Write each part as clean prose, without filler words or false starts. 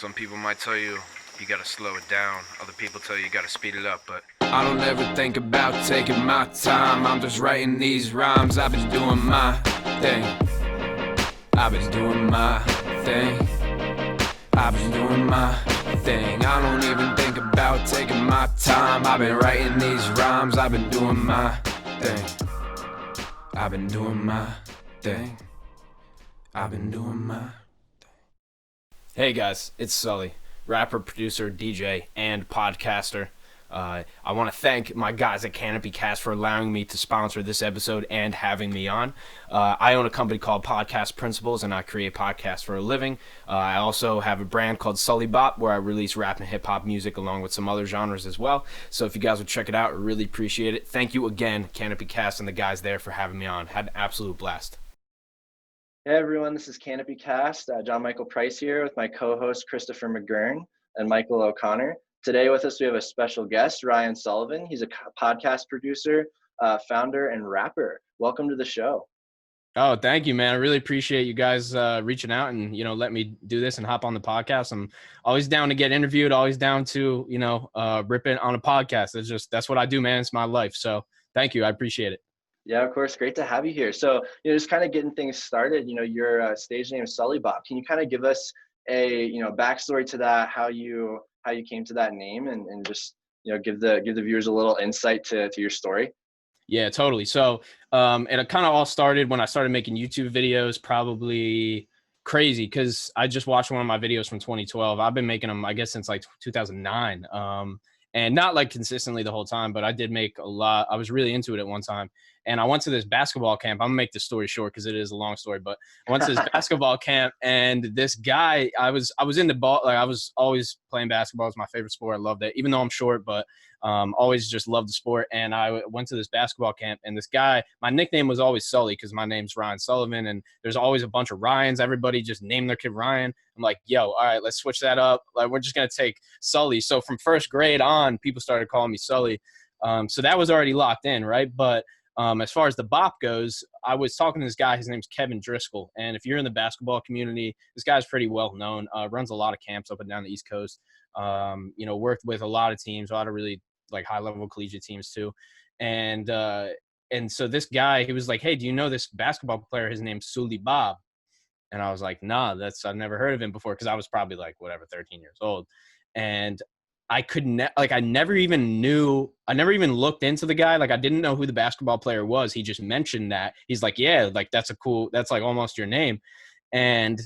Some people might tell you you gotta slow it down. Other people tell you gotta speed it up, but I don't ever think about taking my time. I'm just writing these rhymes. I've been doing my thing. I've been doing my thing. I've been doing my thing. I don't even think about taking my time. I've been writing these rhymes. I've been doing my thing. I've been doing my thing. I've been doing my thing. Hey guys, it's Sully, rapper, producer, DJ, and podcaster. I want to thank my guys at Canopy for allowing me to sponsor this episode and having me on. I own a company called Podcast Principles, and I create podcasts for a living. I also have a brand called SullyBop, where I release rap and hip-hop music along with some other genres as well. So if you guys would check it out, I really appreciate it. Thank you again, Canopy and the guys there, for having me on. Had an absolute blast. Hey everyone, this is Canopy John Michael Price here with my co-host Christopher McGurn and Michael O'Connor. Today with us we have a special guest, Ryan Sullivan. He's a podcast producer, founder, and rapper. Welcome to the show. Oh, thank you, man. I really appreciate you guys reaching out and, let me do this and hop on the podcast. I'm always down to get interviewed, always down to, rip it on a podcast. That's what I do, man. It's my life. So thank you. I appreciate it. Yeah, of course. Great to have you here. So, just kind of getting things started, your stage name is SullyBop. Can you kind of give us a, backstory to that, how you came to that name and just, give the viewers a little insight to your story? Yeah, totally. So it kind of all started when I started making YouTube videos, probably crazy because I just watched one of my videos from 2012. I've been making them, I guess, since like 2009. And not like consistently the whole time, but I did make a lot. I was really into it at one time. And I went to this basketball camp. I'm gonna make this story short because it is a long story, but I went to this basketball camp and this guy, I was into ball. Like I was always playing basketball. It was my favorite sport. I loved it, even though I'm short, but always just loved the sport. And I went to this basketball camp and this guy, my nickname was always Sully because my name's Ryan Sullivan. And there's always a bunch of Ryans. Everybody just named their kid Ryan. I'm like, yo, all right, let's switch that up. Like, we're just going to take Sully. So from first grade on, people started calling me Sully. So that was already locked in, right? But as far as the bop goes, I was talking to this guy. His name's Kevin Driscoll. And if you're in the basketball community, this guy's pretty well known, runs a lot of camps up and down the East Coast, worked with a lot of teams, a lot of really like high level collegiate teams too. And so this guy, he was like, hey, do you know this basketball player? His name's SullyBop. And I was like, nah, I've never heard of him before. Cause I was probably like, 13 years old. And I never even looked into the guy. Like I didn't know who the basketball player was. He just mentioned that. He's like, yeah, like that's like almost your name. And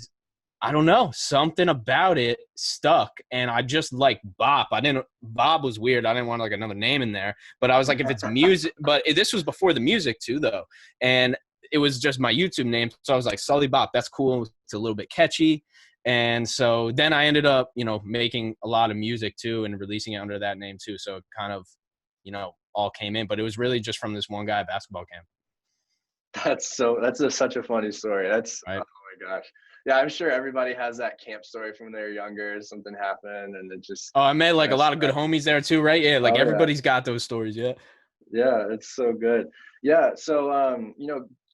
I don't know, something about it stuck. And I just like Bop. Bob was weird. I didn't want like another name in there, but I was like, if it's music, but this was before the music too though. And it was just my YouTube name. So I was like, SullyBop, that's cool. It's a little bit catchy. And so then I ended up, making a lot of music too and releasing it under that name too. So it kind of, all came in, but it was really just from this one guy at basketball camp. That's such a funny story. Right. Oh my gosh. Yeah, I'm sure everybody has that camp story from when they were younger. Something happened and it just. Oh, I met like a lot of good homies there too, right? Yeah, like everybody's got those stories. Yeah. Yeah, it's so good. Yeah, so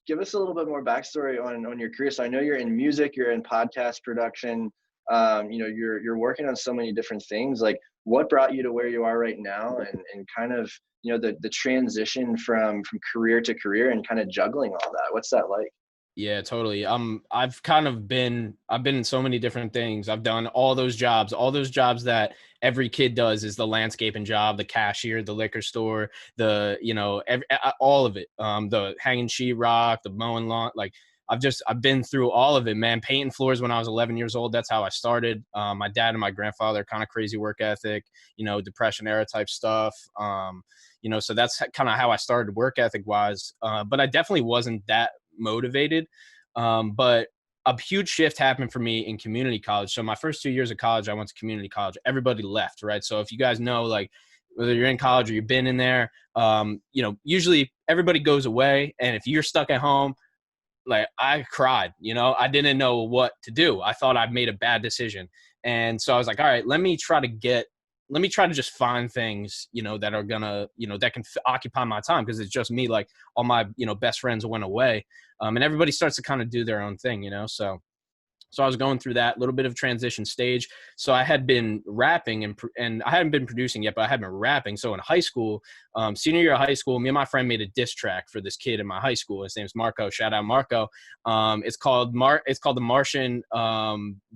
give us a little bit more backstory on your career. So I know you're in music, you're in podcast production. You're working on so many different things. Like, what brought you to where you are right now, and kind of the transition from career to career and kind of juggling all that. What's that like? Yeah, totally. I've been in so many different things. I've done all those jobs that every kid does is the landscaping job, the cashier, the liquor store, all of it. The hanging sheetrock, the mowing lawn. Like I've been through all of it, man. Painting floors when I was 11 years old. That's how I started. My dad and my grandfather, kind of crazy work ethic, depression era type stuff. So that's kind of how I started work ethic wise. But I definitely wasn't that motivated. But a huge shift happened for me in community college. So my first 2 years of college, I went to community college. Everybody left, right? So if you guys know, like whether you're in college or you've been in there, usually everybody goes away. And if you're stuck at home, like I cried, I didn't know what to do. I thought I'd made a bad decision. And so I was like, all right, let me try to just find things, that are gonna, that can occupy my time. Cause it's just me, like all my, best friends went away. And everybody starts to kind of do their own thing, So So I was going through that little bit of transition stage. So I had been rapping and I hadn't been producing yet, but I had been rapping. So in high school, senior year of high school, me and my friend made a diss track for this kid in my high school. His name's Marco. Shout out Marco. It's called the Martian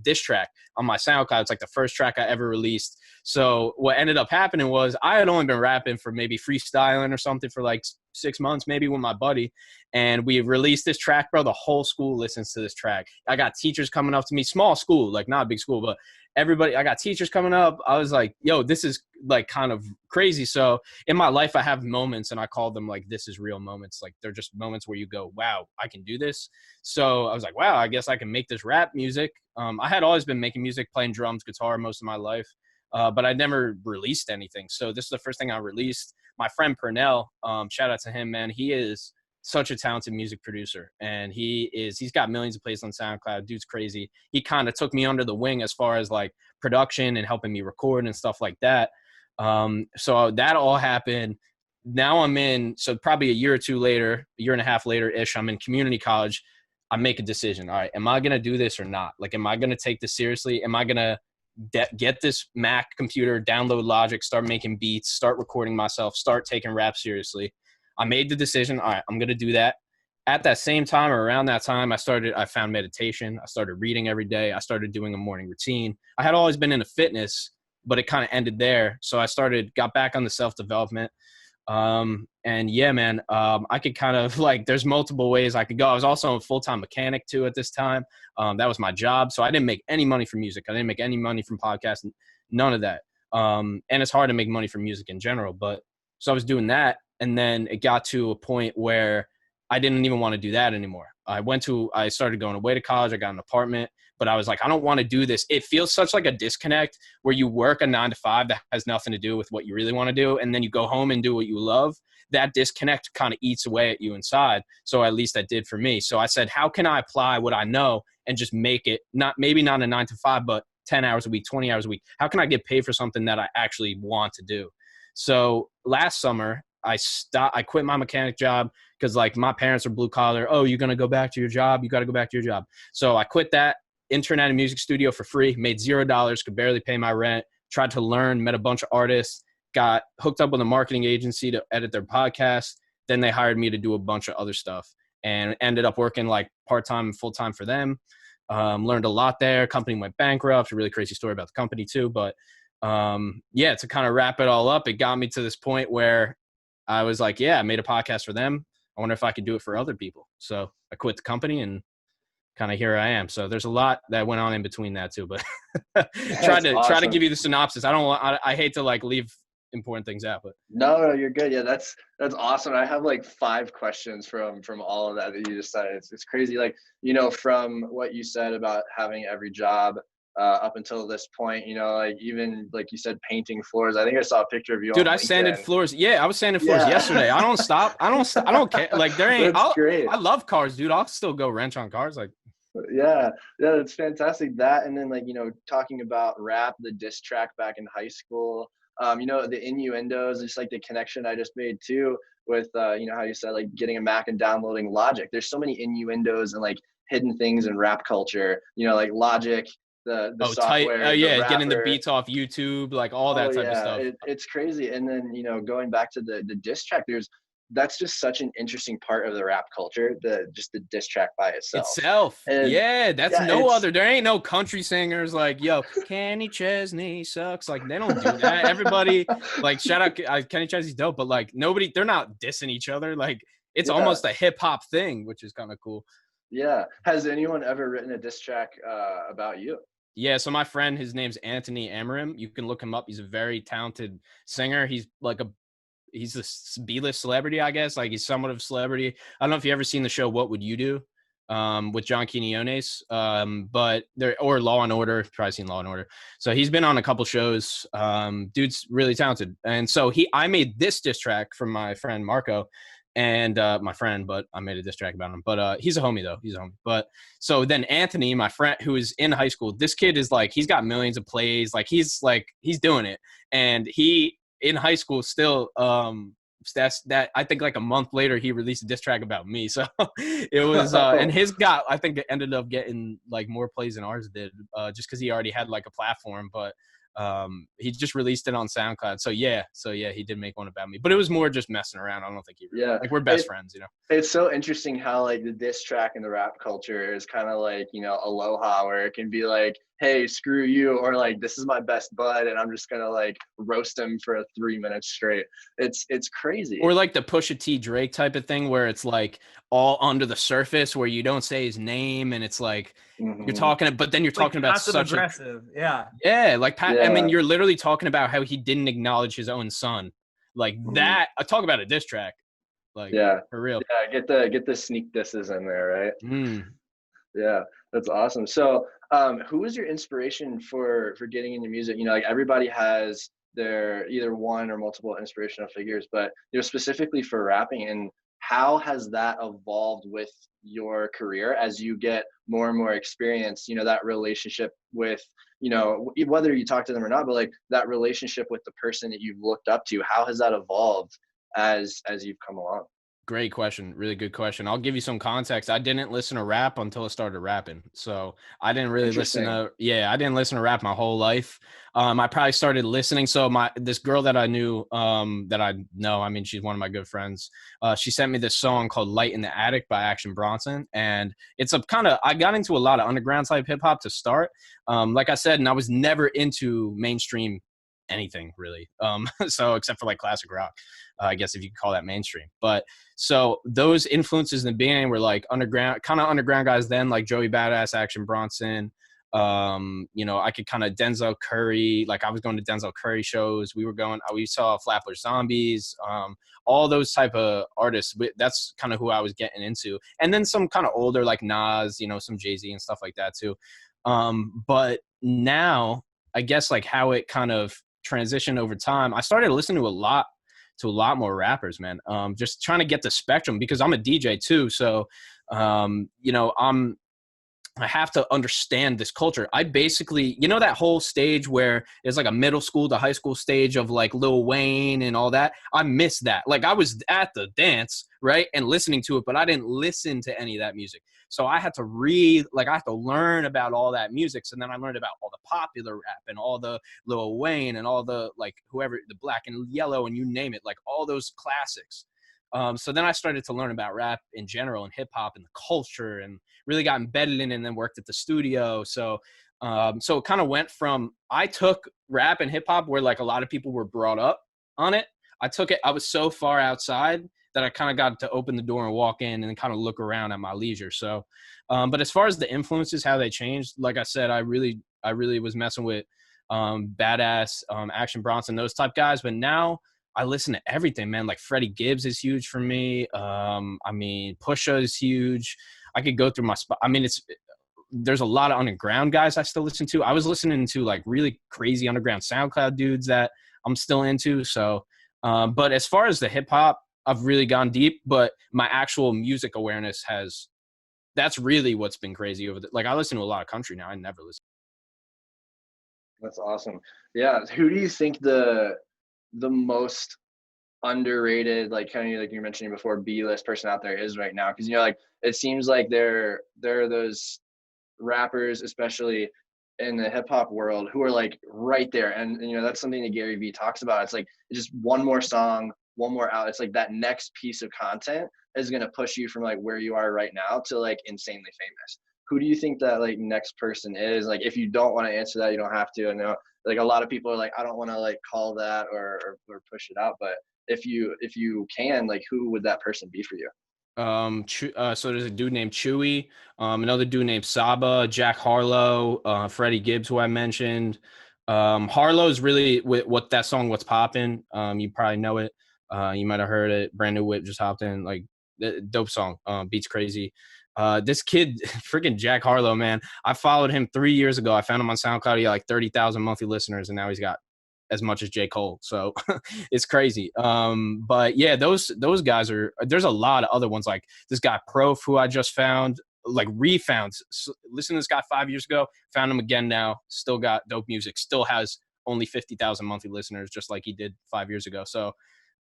diss track on my SoundCloud. It's like the first track I ever released. So what ended up happening was I had only been rapping for maybe freestyling or something for like 6 months, maybe with my buddy. And we released this track, bro. The whole school listens to this track. I got teachers coming up to me, small school, like not a big school, but everybody, I got teachers coming up. I was like, yo, this is like kind of crazy. So in my life, I have moments and I call them like, this is real moments. Like they're just moments where you go, wow, I can do this. So I was like, wow, I guess I can make this rap music. I had always been making music, playing drums, guitar most of my life. But I never released anything. So this is the first thing I released. My friend Purnell, shout out to him, man. He is such a talented music producer, and he's got millions of plays on SoundCloud. Dude's crazy. He kind of took me under the wing as far as like production and helping me record and stuff like that. So that all happened. Now so probably a year or two later, a year and a half later ish, I'm in community college. I make a decision. All right, am I going to do this or not? Like, am I going to take this seriously? Am I going to get this Mac computer, download Logic, start making beats, start recording myself, start taking rap seriously? I made the decision. All right, I'm going to do that. At that same time, or around that time, I found meditation. I started reading every day. I started doing a morning routine. I had always been into fitness, but it kind of ended there. So I got back on the self-development. And yeah, man, I could kind of like, there's multiple ways I could go. I was also a full-time mechanic too at this time. That was my job. So I didn't make any money from music. I didn't make any money from podcasting, none of that. And it's hard to make money from music in general, but so I was doing that. And then it got to a point where I didn't even want to do that anymore. I started going away to college. I got an apartment, but I was like, I don't want to do this. It feels such like a disconnect where you work a 9 to 5 that has nothing to do with what you really want to do. And then you go home and do what you love. That disconnect kind of eats away at you inside. So at least that did for me. So I said, how can I apply what I know and just make it maybe not a 9 to 5, but 10 hours a week, 20 hours a week? How can I get paid for something that I actually want to do? So last summer, I quit my mechanic job because like my parents are blue collar. Oh, you're going to go back to your job. You got to go back to your job. So I quit that, interned at a music studio for free, made $0, could barely pay my rent, tried to learn, met a bunch of artists, got hooked up with a marketing agency to edit their podcast. Then they hired me to do a bunch of other stuff and ended up working like part-time and full-time for them. Learned a lot there. Company went bankrupt. A really crazy story about the company too. But yeah, to kind of wrap it all up, it got me to this point where I was like, yeah, I made a podcast for them. I wonder if I could do it for other people. So I quit the company and kind of here I am. So there's a lot that went on in between that too, but try to give you the synopsis. I hate to like leave important things out, but no, you're good. Yeah, that's awesome. I have like 5 questions from all of that you just said. It's crazy. Like, you know, from what you said about having every job up until this point, you know, like even like you said, painting floors. I think I saw a picture of you. Dude, on I LinkedIn. sanded floors. Yeah, I was sanding floors yesterday. I don't stop. I don't care. Like there ain't. Great. I love cars, dude. I'll still go wrench on cars. Like, yeah, it's fantastic. That, and then like, you know, talking about rap, the diss track back in high school. You know, the innuendos, just like the connection I just made too with, you know, how you said like getting a Mac and downloading Logic. There's so many innuendos and like hidden things in rap culture. You know, like Logic. The software. Oh yeah, getting the beats off YouTube, like all that type of stuff. It's crazy. And then, you know, going back to the diss track, that's just such an interesting part of the rap culture, the diss track by itself. And yeah, that's other. There ain't no country singers like, yo, Kenny Chesney sucks. Like they don't do that. Everybody like shout out Kenny Chesney's dope, but like they're not dissing each other. Like it's almost a hip hop thing, which is kind of cool. Yeah. Has anyone ever written a diss track about you? Yeah, so my friend, his name's Anthony Amarim. You can look him up. He's a very talented singer. He's a B-list celebrity, I guess. Like he's somewhat of a celebrity. I don't know if you ever seen the show What Would You Do with John Quinones, or Law and Order. You've probably seen Law and Order. So he's been on a couple shows. Dude's really talented. And so I made this diss track from my friend Marco. And but I made a diss track about him. But he's a homie though. He's a homie. But so then Anthony, my friend who is in high school, this kid is like, he's got millions of plays. Like he's doing it. And he in high school still that I think like a month later he released a diss track about me. So it was and his got, I think it ended up getting like more plays than ours did, just because he already had like a platform. But he just released it on SoundCloud. So yeah, he did make one about me, but it was more just messing around. I don't think he really, like we're best friends, you know. It's so interesting how like the diss track in the rap culture is kind of like, you know, aloha, where it can be like, hey, screw you, or like, this is my best bud and I'm just gonna like roast him for 3 minutes straight. It's crazy. Or like the Pusha T Drake type of thing where it's like all under the surface where you don't say his name and it's like you're talking, but then you're talking about such aggressive. Like I mean, you're literally talking about how he didn't acknowledge his own son, like that. I talk about a diss track, like for real. Get the sneak disses in there, right? Yeah, that's awesome. So who was your inspiration for getting into music? You know, like everybody has their either one or multiple inspirational figures, but you know, specifically for rapping, and how has that evolved with your career as you get more and more experience? You know, that relationship with, you know, whether you talk to them or not, but like that relationship with the person that you've looked up to, how has that evolved as you've come along? Great question. Really good question. I'll give you some context. I didn't listen to rap until I started rapping. So I didn't really listen to, I didn't listen to rap my whole life. I probably started listening. So this girl that I knew, that I know, I mean, she's one of my good friends. She sent me this song called Light in the Attic by Action Bronson. And it's a kind of, I got into a lot of underground type hip hop to start. Like I said, and I was never into mainstream anything really. So except for like classic rock, I guess if you could call that mainstream. But so those influences in the beginning were like underground guys then, like Joey Badass, Action Bronson. You know, I could kind of Denzel Curry, like I was going to Denzel Curry shows. We saw Flatbush Zombies, all those type of artists. That's kind of who I was getting into. And then some kind of older like Nas, you know, some Jay-Z and stuff like that too. But now I guess like how it kind of transitioned over time, I started listening to a lot more rappers, man. Just trying to get the spectrum because I'm a DJ too. So, you know, I have to understand this culture. I basically, you know, that whole stage where it's like a middle school to high school stage of like Lil Wayne and all that. I miss that. Like I was at the dance, right, and listening to it, but I didn't listen to any of that music. So I had to I had to learn about all that music. So then I learned about all the popular rap and all the Lil Wayne and all the like whoever, the Black and Yellow and you name it, like all those classics. So then I started to learn about rap in general and hip hop and the culture and really got embedded in it and then worked at the studio. So it kind of went from, I took rap and hip hop where like a lot of people were brought up on it. I was so far outside that I kind of got to open the door and walk in and kind of look around at my leisure. So, but as far as the influences, how they changed, like I said, I really was messing with Badass, Action Bronson, those type guys. But now I listen to everything, man. Like Freddie Gibbs is huge for me. I mean, Pusha is huge. I could go through my spot. I mean, there's a lot of underground guys I still listen to. I was listening to like really crazy underground SoundCloud dudes that I'm still into. So, but as far as the hip hop, I've really gone deep, but my actual music awareness that's really what's been crazy like I listen to a lot of country now. I never listen. That's awesome. Yeah. Who do you think the most underrated, like kind of like you're mentioning before, B-list person out there is right now? Because, you know, like it seems like there are those rappers, especially in the hip hop world, who are like right there. And, you know, that's something that Gary Vee talks about. It's like just one more song, one more out. It's like that next piece of content is going to push you from like where you are right now to like insanely famous. Who do you think that like next person is? Like, if you don't want to answer that, you don't have to. I know like a lot of people are like, I don't want to like call that or push it out. But if you can, like, who would that person be for you? So there's a dude named Chewy, another dude named Saba, Jack Harlow, Freddie Gibbs, who I mentioned. Harlow's really with what that song, What's Poppin'. You probably know it. You might have heard it. Brand New Whip just hopped in, like dope song. Beats crazy. This kid, freaking Jack Harlow, man. I followed him 3 years ago. I found him on SoundCloud. He had like 30,000 monthly listeners, and now he's got as much as J. Cole. So it's crazy. But yeah, those guys there's a lot of other ones, like this guy Prof, who I just found, like refound. Listened to this guy 5 years ago, found him again now, still got dope music, still has only 50,000 monthly listeners, just like he did 5 years ago. So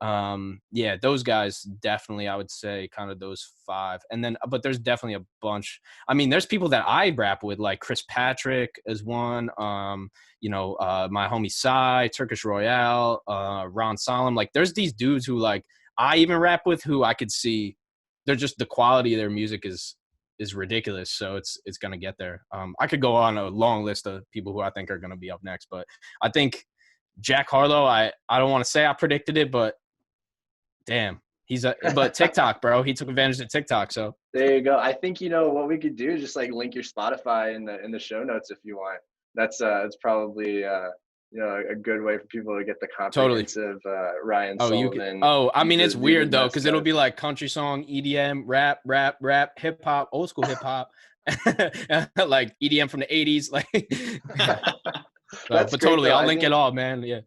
Yeah, those guys definitely, I would say kind of those 5. And then but there's definitely a bunch. I mean, there's people that I rap with, like Chris Patrick is one, my homie Psy, Turkish Royale, Ron Solomon. Like there's these dudes who like I even rap with who I could see they're just the quality of their music is ridiculous. So it's gonna get there. I could go on a long list of people who I think are gonna be up next, but I think Jack Harlow, I don't want to say I predicted it, but damn, but TikTok, bro. He took advantage of TikTok. So There you go. I think what we could do is just like link your Spotify in the show notes if you want. It's probably a good way for people to get the totally. comprehensive Ryan Oh, Sullivan. I mean, it's weird though, because it'll stuff. be like country song, EDM, rap, hip hop, old school hip hop, like EDM from the 80s. Like, That's but great, totally, though. I'll link it all, man. Yeah.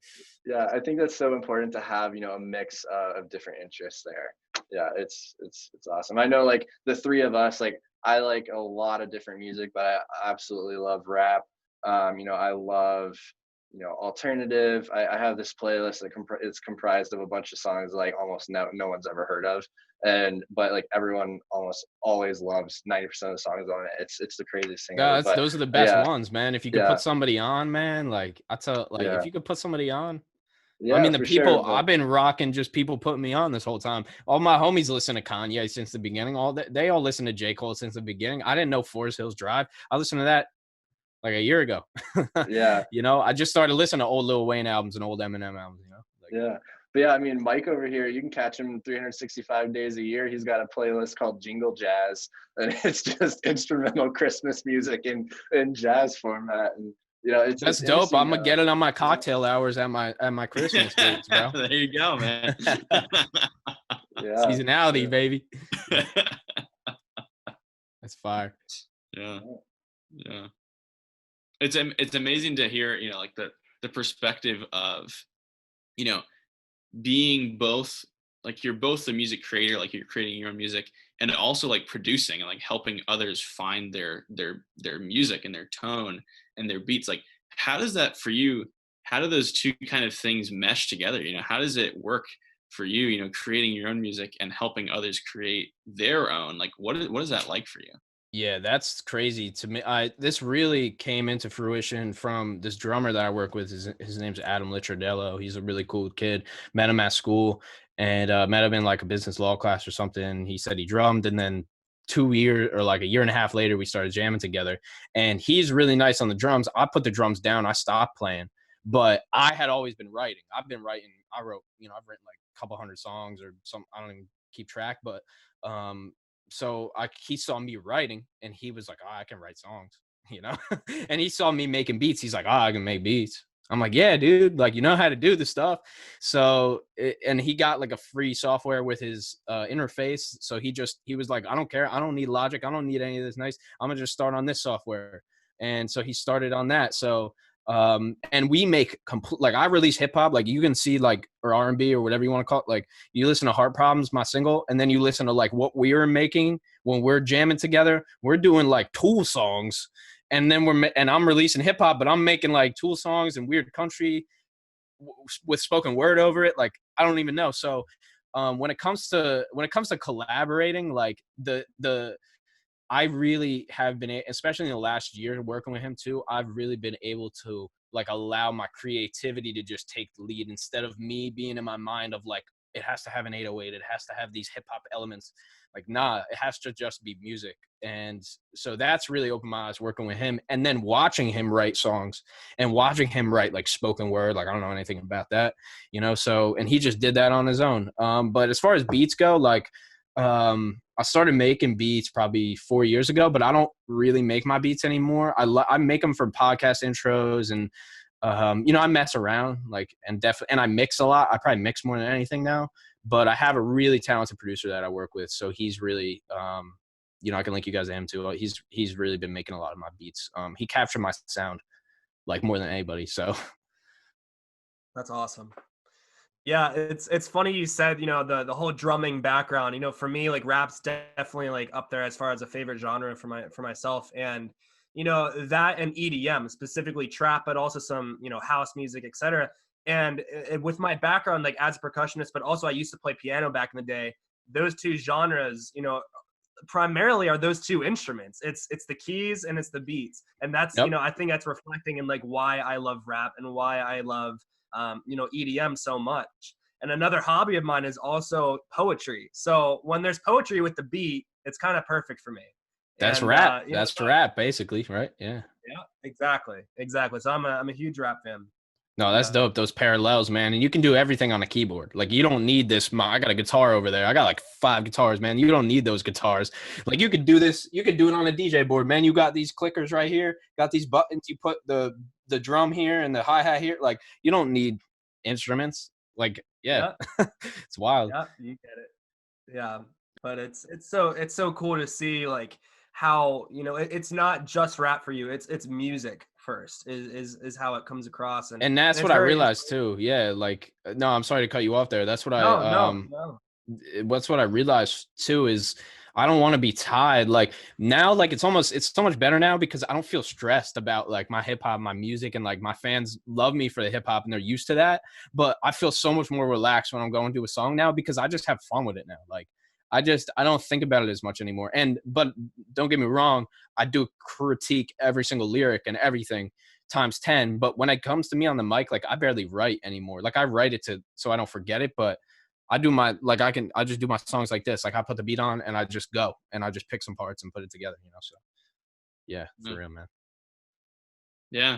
Yeah, I think that's so important to have, a mix of different interests there. Yeah, it's awesome. I know like the three of us, like I like a lot of different music, but I absolutely love rap. I love, alternative. I have this playlist that it's comprised of a bunch of songs like almost no one's ever heard of. But like everyone almost always loves 90% of the songs on it. It's the craziest thing ever. But Those are the best ones, man. If you could yeah, put somebody on, man, like yeah, if you could put somebody on. I yeah, mean, the for sure. people But I've been rocking, just people putting me on this whole time. All my homies listen to Kanye since the beginning. They all listen to J. Cole since the beginning. I didn't know Forest Hills Drive. I listened to that like a year ago. yeah, I just started listening to old Lil Wayne albums and old Eminem albums. yeah. But yeah, I mean, Mike over here, you can catch him 365 days a year. He's got a playlist called Jingle Jazz, and it's just instrumental Christmas music in jazz format. And That's dope. I'm gonna get it on my cocktail hours at my Christmas dates, bro. There you go, man. Yeah, Seasonality, baby. That's fire. Yeah. It's amazing to hear, like the perspective of, being both, like you're both the music creator, like you're creating your own music, and also like producing and like helping others find their music and their tone and their beats. Like, how does that for you? How do those two kind of things mesh together? How does it work for you? Creating your own music and helping others create their own. Like, what is that like for you? Yeah, that's crazy to me. This really came into fruition from this drummer that I work with. His name's Adam Litradello. He's a really cool kid. Met him at school and met him in like a business law class or something. He said he drummed, and then 2 years or like a year and a half later, we started jamming together. And he's really nice on the drums. I put the drums down. I stopped playing, but I had always been writing. I've been writing. I've written like a couple hundred songs or some. I don't even keep track, but so he saw me writing and he was like, I can write songs, and he saw me making beats. He's like, I can make beats. I'm like, yeah, dude, like, you know how to do this stuff. So, and he got like a free software with his interface. So he was like, I don't care. I don't need Logic. I don't need any of this nice. I'm gonna just start on this software. And so he started on that. So, and we make like I release hip hop, like you can see like, or R&B or whatever you want to call it. Like you listen to Heart Problems, my single, and then you listen to like what we are making when we're jamming together. We're doing like Tool songs, and then and I'm releasing hip hop, but I'm making like Tool songs and weird country with spoken word over it. Like I don't even know. So, when it comes to collaborating, like I really have been, especially in the last year working with him too, I've really been able to like allow my creativity to just take the lead instead of me being in my mind of like, it has to have an 808, it has to have these hip hop elements. Like, nah, it has to just be music. And so that's really opened my eyes working with him, and then watching him write songs and watching him write like spoken word. Like I don't know anything about that, so, and he just did that on his own. But as far as beats go, like, I started making beats probably 4 years ago, but I don't really make my beats anymore. I make them for podcast intros and, I mess around like, and I mix a lot. I probably mix more than anything now, but I have a really talented producer that I work with. So he's really, I can link you guys to him too. He's really been making a lot of my beats. He captured my sound like more than anybody. So that's awesome. Yeah, it's funny you said, the whole drumming background. For me, like rap's definitely like up there as far as a favorite genre for myself. And that and EDM, specifically trap, but also some, house music, etc. And with my background, like as a percussionist, but also I used to play piano back in the day, those two genres, you know, primarily are those two instruments. It's the keys and it's the beats. And that's, Yep. you know, I think that's reflecting in like why I love rap and why I love, you know, EDM so much. And another hobby of mine is also poetry. So when there's poetry with the beat, it's kind of perfect for me. That's And, rap. you know, That's rap, basically, right? Yeah. yeah, exactly. So I'm a huge rap fan. No, that's dope. Those parallels, man. And you can do everything on a keyboard. Like you don't need this. I got a guitar over there. I got like 5 guitars, man. You don't need those guitars. Like you could do this. You could do it on a DJ board, man. You got these clickers right here. Got these buttons. You put the drum here and the hi-hat here. Like you don't need instruments. Like, yeah. It's wild. Yeah, you get it. Yeah. But it's so cool to see like how, you know, it's not just rap for you. It's music first is how it comes across. And that's what I realized too. Yeah, like no, I'm sorry to cut you off there. That's what No. What's what I realized too is I don't want to be tied. Like now, like it's so much better now because I don't feel stressed about like my hip hop, my music, and like my fans love me for the hip hop and they're used to that. But I feel so much more relaxed when I'm going to a song now because I just have fun with it now. Like I don't think about it as much anymore. But don't get me wrong, I do critique every single lyric and everything times 10. But when it comes to me on the mic, like I barely write anymore. Like I write it so I don't forget it, but I do I just do my songs like this. Like I put the beat on and I just go and I just pick some parts and put it together, you know? So yeah, for real, man. Yeah.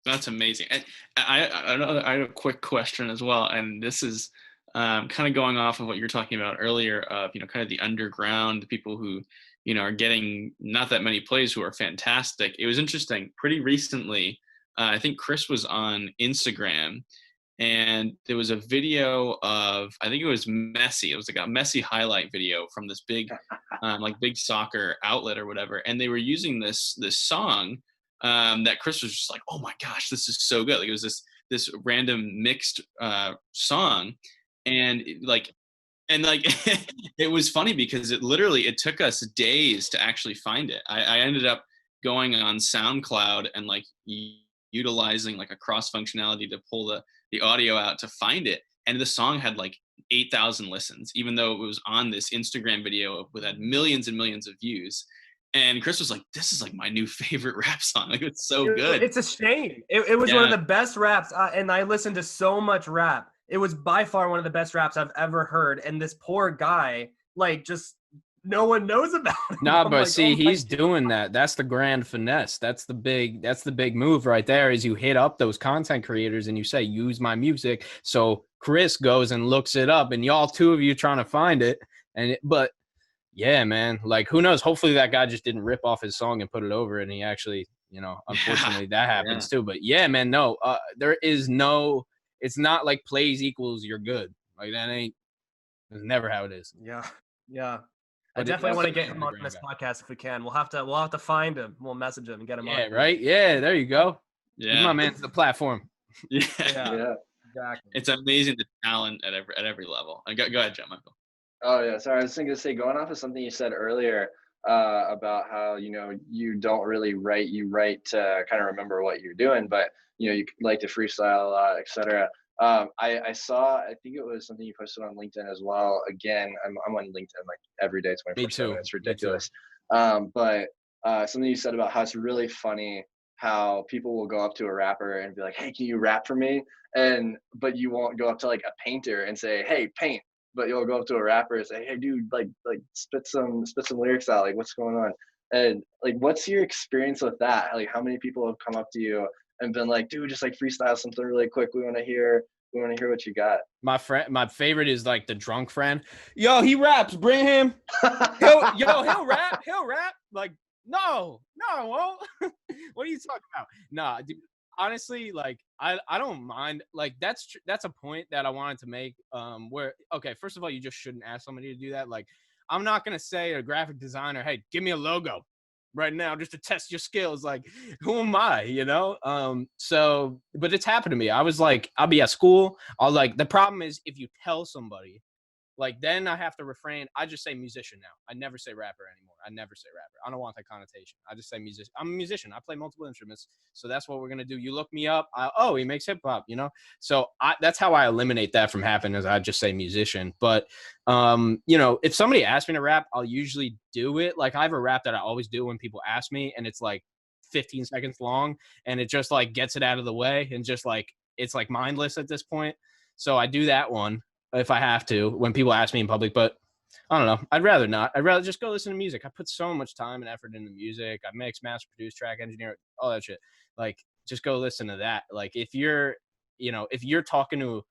That's amazing. And I have a quick question as well. And this is kind of going off of what you're talking about earlier of, you know, kind of the underground, the people who, you know, are getting not that many plays who are fantastic. It was interesting. Pretty recently, I think Chris was on Instagram and there was a video of, I think it was Messi. It was like a Messi highlight video from this big, like big soccer outlet or whatever. And they were using this song that Chris was just like, oh my gosh, this is so good. Like it was this random mixed song. And it was funny because it took us days to actually find it. I ended up going on SoundCloud and like utilizing like a cross functionality to pull the audio out to find it. And the song had like 8,000 listens, even though it was on this Instagram video with had millions and millions of views. And Chris was like, this is like my new favorite rap song. Like it's so good. It's a shame. It was one of the best raps. And I listened to so much rap. It was by far one of the best raps I've ever heard. And this poor guy, like, just no one knows about him. Nah, but like, see, he's doing that. That's the grand finesse. That's the big move right there is you hit up those content creators and you say, use my music. So Chris goes and looks it up and y'all two of you trying to find it. But yeah, man, like who knows? Hopefully that guy just didn't rip off his song and put it over and he actually, you know, unfortunately that happens too. But yeah, man, no, there is no, it's not like plays equals you're good. Like that's never how it is. Yeah. I definitely want to get him on this podcast if we can. We'll have to find him. We'll message him and get him on. Yeah, right? Yeah, there you go. Yeah. He's my man to the platform. Yeah. Exactly. It's amazing the talent at every level. Go ahead, John Michael. Oh yeah, sorry. I was going to say, going off of something you said earlier about how, you know, you don't really write. You write to kind of remember what you're doing, but you know, you like to freestyle a lot, etc. I saw, I think it was something you posted on LinkedIn as well. Again, I'm on LinkedIn like every day, 24/7. It's ridiculous. But something you said about how it's really funny how people will go up to a rapper and be like, hey, can you rap for me? But you won't go up to like a painter and say, hey, paint. But you'll go up to a rapper and say, hey, dude, like spit some lyrics out. Like, what's going on? And like, what's your experience with that? Like, how many people have come up to you and been like, dude, just like freestyle something really quick. We want to hear what you got. My favorite is like the drunk friend. Yo, he raps. Bring him. He'll rap. He'll rap. Like, no, I won't. What are you talking about? Nah, dude, honestly, like I don't mind. Like that's a point that I wanted to make. Where okay, first of all, you just shouldn't ask somebody to do that. Like, I'm not gonna say to a graphic designer, hey, give me a logo right now just to test your skills. Like, who am I, you know? So, but it's happened to me. I was like, I'll be at school. The problem is if you tell somebody, Like then I have to refrain. I just say musician now. I never say rapper anymore. I never say rapper. I don't want that connotation. I just say musician. I'm a musician. I play multiple instruments. So that's what we're going to do. You look me up. Oh, he makes hip hop, you know? So that's how I eliminate that from happening is I just say musician. But, you know, if somebody asks me to rap, I'll usually do it. Like I have a rap that I always do when people ask me and it's like 15 seconds long and it just like gets it out of the way and just like, it's like mindless at this point. So I do that one if I have to when people ask me in public, but I don't know. I'd rather not. I'd rather just go listen to music. I put so much time and effort into music. I mix, master, produce, track, engineer, all that shit. Like just go listen to that. Like if you're, you know, if you're talking to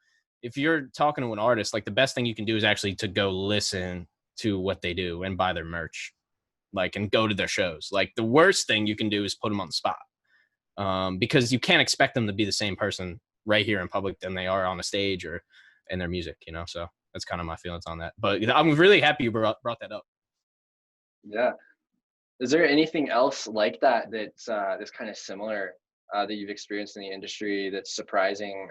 an artist, like the best thing you can do is actually to go listen to what they do and buy their merch, like, and go to their shows. Like the worst thing you can do is put them on the spot. Because you can't expect them to be the same person right here in public than they are on a stage or in their music, you know? So that's kind of my feelings on that. But I'm really happy you brought that up. Yeah. Is there anything else like that that's kind of similar that you've experienced in the industry that's surprising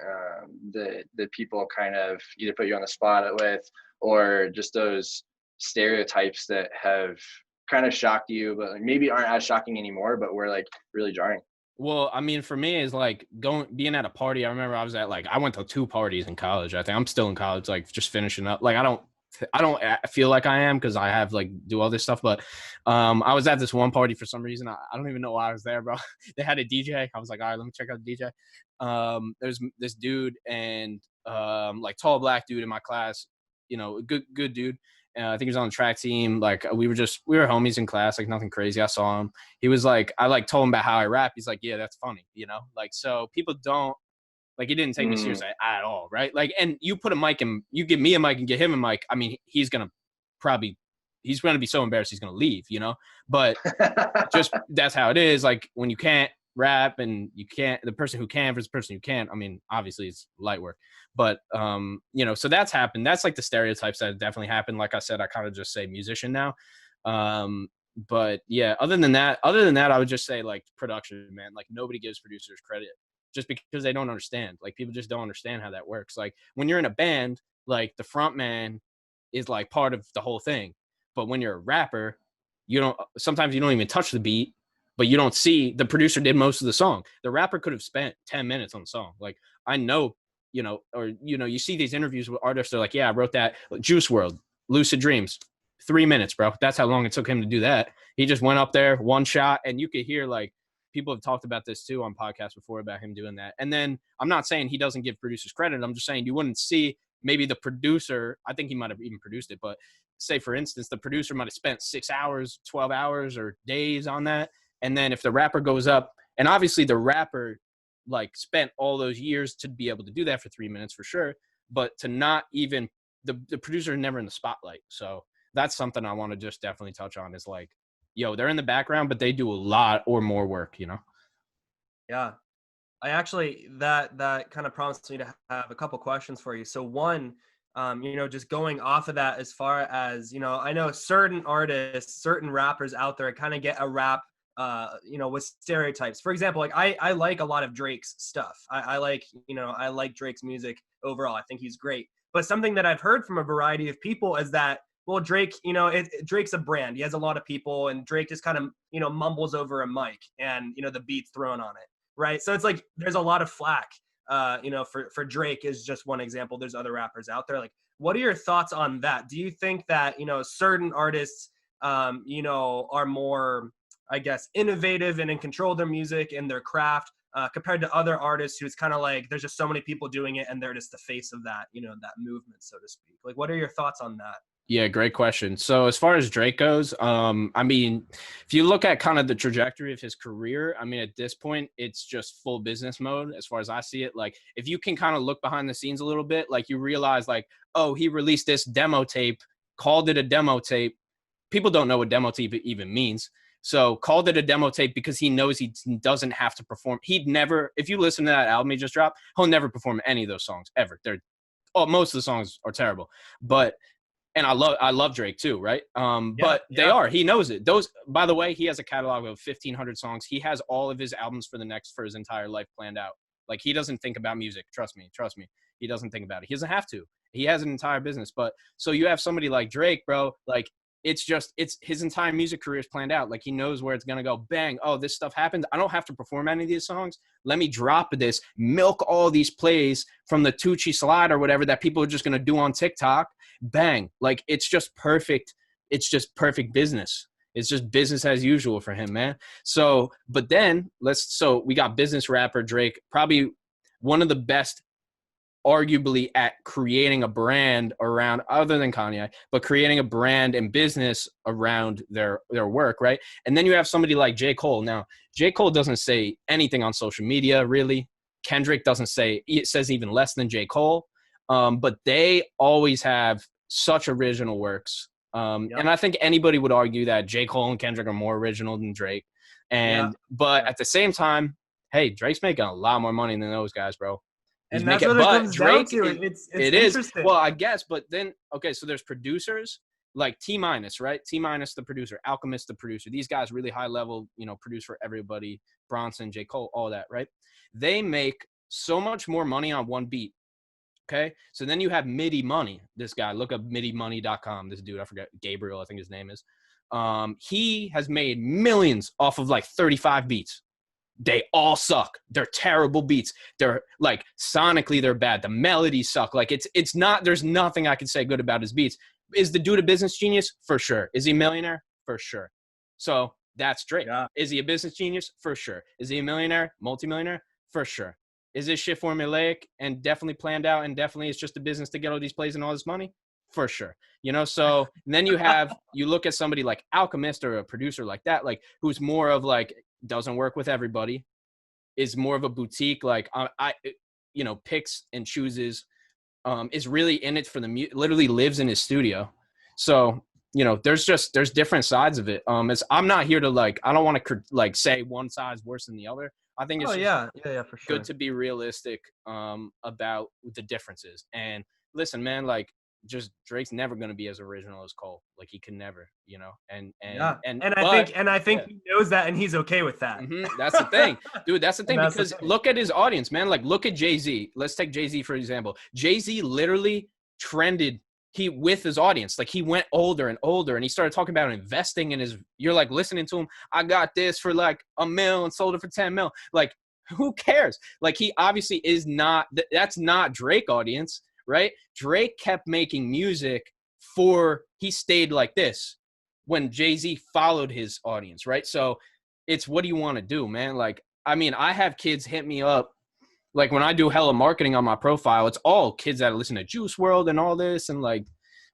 that people kind of either put you on the spot with, or just those stereotypes that have kind of shocked you, but maybe aren't as shocking anymore, but were like really jarring? Well, I mean, for me, is like being at a party. I remember I went to 2 parties in college. I think I'm still in college, like just finishing up. Like I don't feel like I am because I have like do all this stuff. But I was at this one party for some reason. I don't even know why I was there, bro. They had a DJ. I was like, all right, let me check out the DJ. There's this dude and like tall black dude in my class. You know, good dude. I think he was on the track team. Like we were homies in class, like nothing crazy. I saw him. He was like, I like told him about how I rap. He's like, yeah, that's funny. You know, like, so people don't like, he didn't take me seriously at all. Right. Like, and you put a mic and you give me a mic and get him a mic. I mean, he's going to be so embarrassed. He's going to leave, you know, but just, that's how it is. Like when you can't rap and the person who can versus the person who can't, I mean, obviously it's light work, but you know, so that's happened. That's like the stereotypes that definitely happened. Like I said, I kind of just say musician now. But yeah, other than that, I would just say like production, man. Like nobody gives producers credit just because they don't understand. Like people just don't understand how that works. Like when you're in a band, like the front man is like part of the whole thing. But when you're a rapper, sometimes you don't even touch the beat, but you don't see the producer did most of the song. The rapper could have spent 10 minutes on the song. Like I know, you know, or, you know, you see these interviews with artists. They're like, yeah, I wrote that. Juice WRLD, Lucid Dreams, 3 minutes, bro. That's how long it took him to do that. He just went up there, one shot, and you could hear like people have talked about this too on podcasts before about him doing that. And then I'm not saying he doesn't give producers credit. I'm just saying you wouldn't see maybe the producer. I think he might have even produced it, but say for instance, the producer might have spent 6 hours, 12 hours or days on that. And then if the rapper goes up, and obviously the rapper like spent all those years to be able to do that for 3 minutes for sure, but to not even the producer is never in the spotlight. So that's something I want to just definitely touch on is like, yo, they're in the background, but they do a lot or more work, you know? Yeah. I actually, that kind of prompts me to have a couple questions for you. So one, you know, just going off of that, as far as, you know, I know certain artists, certain rappers out there kind of get a rap, you know, with stereotypes. For example, like I like a lot of Drake's stuff. I like, you know, I like Drake's music overall. I think he's great. But something that I've heard from a variety of people is that, well, Drake, you know, Drake's a brand. He has a lot of people, and Drake just kind of, you know, mumbles over a mic and, you know, the beat's thrown on it. Right. So it's like there's a lot of flack, you know, for Drake is just one example. There's other rappers out there. Like, what are your thoughts on that? Do you think that, you know, certain artists, you know, are more, I guess, innovative and in control of their music and their craft compared to other artists who's kind of like there's just so many people doing it and they're just the face of that, you know, that movement, so to speak? Like, what are your thoughts on that? Yeah, great question. So as far as Drake goes, I mean, if you look at kind of the trajectory of his career, I mean, at this point, it's just full business mode as far as I see it. Like, if you can kind of look behind the scenes a little bit, like you realize like, oh, he released this demo tape, called it a demo tape. People don't know what demo tape even means. So called it a demo tape because he knows he doesn't have to perform. He'd never, if you listen to that album he just dropped, he'll never perform any of those songs ever. Most of the songs are terrible, and I love Drake too, right? But they are. He knows it. Those, by the way, he has a catalog of 1,500 songs. He has all of his albums for his entire life planned out. Like, he doesn't think about music. Trust me. He doesn't think about it. He doesn't have to. He has an entire business. But so you have somebody like Drake, bro, like it's his entire music career is planned out. Like he knows where it's going to go. Bang. Oh, this stuff happened. I don't have to perform any of these songs. Let me drop this, milk all these plays from the Tucci slide or whatever that people are just going to do on TikTok. Bang. Like it's just perfect. It's just perfect business. It's just business as usual for him, man. So, but then so we got business rapper Drake, probably one of the best arguably at creating a brand around, other than Kanye, but creating a brand and business around their work, right? And then you have somebody like J. Cole. Now, J. Cole doesn't say anything on social media, really. Kendrick doesn't say, it says even less than J. Cole. But they always have such original works. And I think anybody would argue that J. Cole and Kendrick are more original than Drake. But at the same time, hey, Drake's making a lot more money than those guys, bro. And that's what it comes down to. It's interesting. Well, I guess, but then, okay, so there's producers like T-Minus, right? T-Minus, the producer, Alchemist, the producer. These guys really high level, produce for everybody. Bronson, J. Cole, all that, right? They make so much more money on one beat. Okay, so then you have MIDI Money. This guy, look up midimoney.com. This dude, I forget, Gabriel, I think his name is. He has made millions off of like 35 beats. They all suck. They're terrible beats. They're like sonically they're bad. The melodies suck. Like it's not. There's nothing I can say good about his beats. Is the dude a business genius? For sure. Is he a millionaire? For sure. So that's Drake. Yeah. Is he a business genius? For sure. Is he a millionaire? Multimillionaire? For sure. Is this shit formulaic and definitely planned out and definitely it's just a business to get all these plays and all this money? For sure. So then you look at somebody like Alchemist or a producer like that, like who's more of like, doesn't work with everybody, is more of a boutique, like picks and chooses, is really in it for literally lives in his studio. So, there's different sides of it. I'm not here to I don't want to say one side's worse than the other. I think it's for sure. Good to be realistic about the differences. And listen, man, just Drake's never going to be as original as Cole. Like he can never, and I think he knows that and he's okay with that. That's the thing, dude. That's the thing because look at his audience, man. Like look at Jay-Z. Let's take Jay-Z for example. Jay-Z literally trended with his audience. Like he went older and older and he started talking about investing in you're like listening to him. I got this for like $1 million and sold it for 10 mil. Like who cares? Like he obviously is not, that's not Drake audience. Right? Drake kept making music he stayed like this when Jay-Z followed his audience, right? So it's what do you want to do, man? Like, I mean, I have kids hit me up. Like when I do hella marketing on my profile, it's all kids that listen to Juice WRLD and all this and like,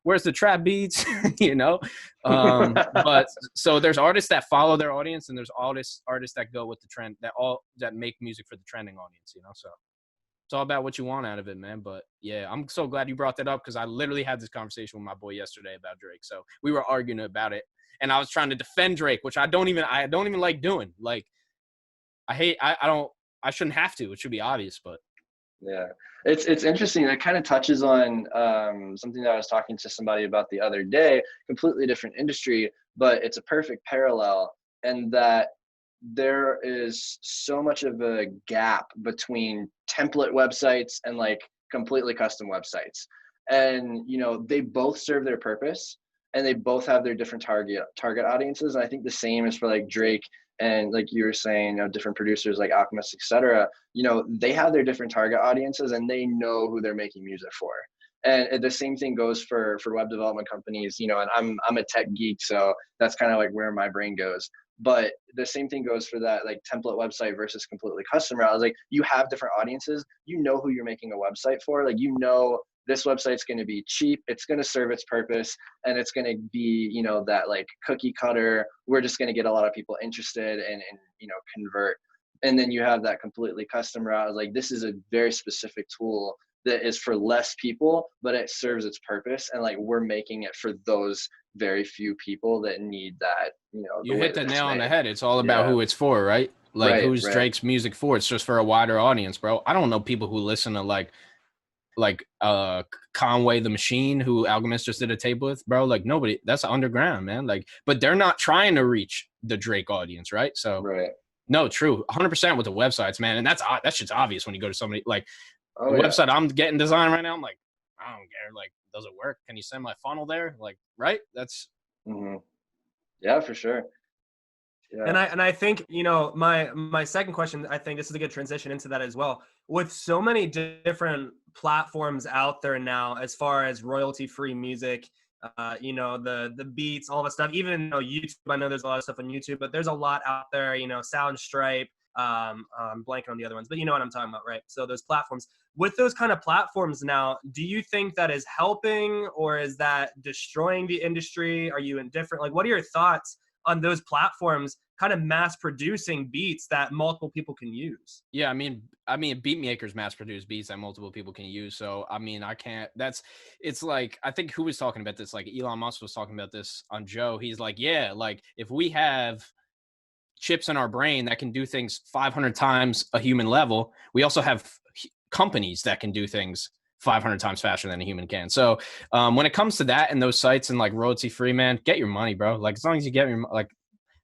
where's the trap beats, But so there's artists that follow their audience and there's artists that go with the trend that make music for the trending audience, so. It's all about what you want out of it, man. But yeah, I'm so glad you brought that up because I literally had this conversation with my boy yesterday about Drake. So we were arguing about it, and I was trying to defend Drake, which I don't even like doing. Like, I shouldn't have to. It should be obvious, but yeah, it's interesting. It kind of touches on something that I was talking to somebody about the other day. Completely different industry, but it's a perfect parallel, and that there is so much of a gap between template websites and like completely custom websites. And, they both serve their purpose and they both have their different target audiences. And I think the same is for like Drake and like you were saying, different producers like Alchemist, etc. They have their different target audiences and they know who they're making music for. And the same thing goes for web development companies, and I'm a tech geek, so that's kind of like where my brain goes. But the same thing goes for that like template website versus completely custom route. Like you have different audiences, who you're making a website for. Like this website's going to be cheap, it's going to serve its purpose, and it's going to be that like cookie cutter. We're just going to get a lot of people interested and convert. And then you have that completely custom route. Like this is a very specific tool that is for less people, but it serves its purpose. And like, we're making it for those very few people that need that, you hit the nail on the head. It's all about who it's for, right? Like who's Drake's music for? It's just for a wider audience, bro. I don't know people who listen to like Conway the Machine, who Alchemist just did a tape with, bro. Like nobody, that's underground, man. Like, but they're not trying to reach the Drake audience, right? So no, true. 100% with the websites, man. And that shit's obvious when you go to somebody like, the website I'm getting designed right now, I'm like, I don't care. Like, does it work? Can you send my funnel there? Like, right? That's Hmm. Yeah, for sure. Yeah. And I think, you know, my second question, I think this is a good transition into that as well. With so many different platforms out there now, as far as royalty-free music, you know, the beats, all the stuff, even, you know, YouTube, I know there's a lot of stuff on YouTube, but there's a lot out there, you know, Soundstripe, I'm blanking on the other ones, but you know what I'm talking about, right? So those platforms, with those kind of platforms now, do you think that is helping, or is that destroying the industry? Are you indifferent? Like, what are your thoughts on those platforms kind of mass producing beats that multiple people can use? yeah. I mean, beat makers mass produce beats that multiple people can use. So I mean, I can't. It's like I think who was talking about this? Like Elon Musk was talking about this on Joe. He's like, yeah, like if we have chips in our brain that can do things 500 times a human level, we also have companies that can do things 500 times faster than a human can. So when it comes to that and those sites and like royalty free, man, get your money, bro. Like as long as you get your like,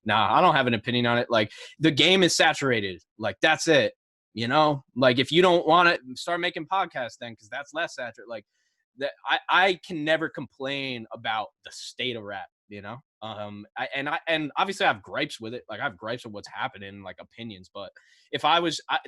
nah, I don't have an opinion on it. Like the game is saturated. Like that's it. You know, like if you don't want to start making podcasts, then because that's less saturated. Like that, I can never complain about the state of rap. You know, and obviously I have gripes with it. Like I have gripes with what's happening, like opinions. But if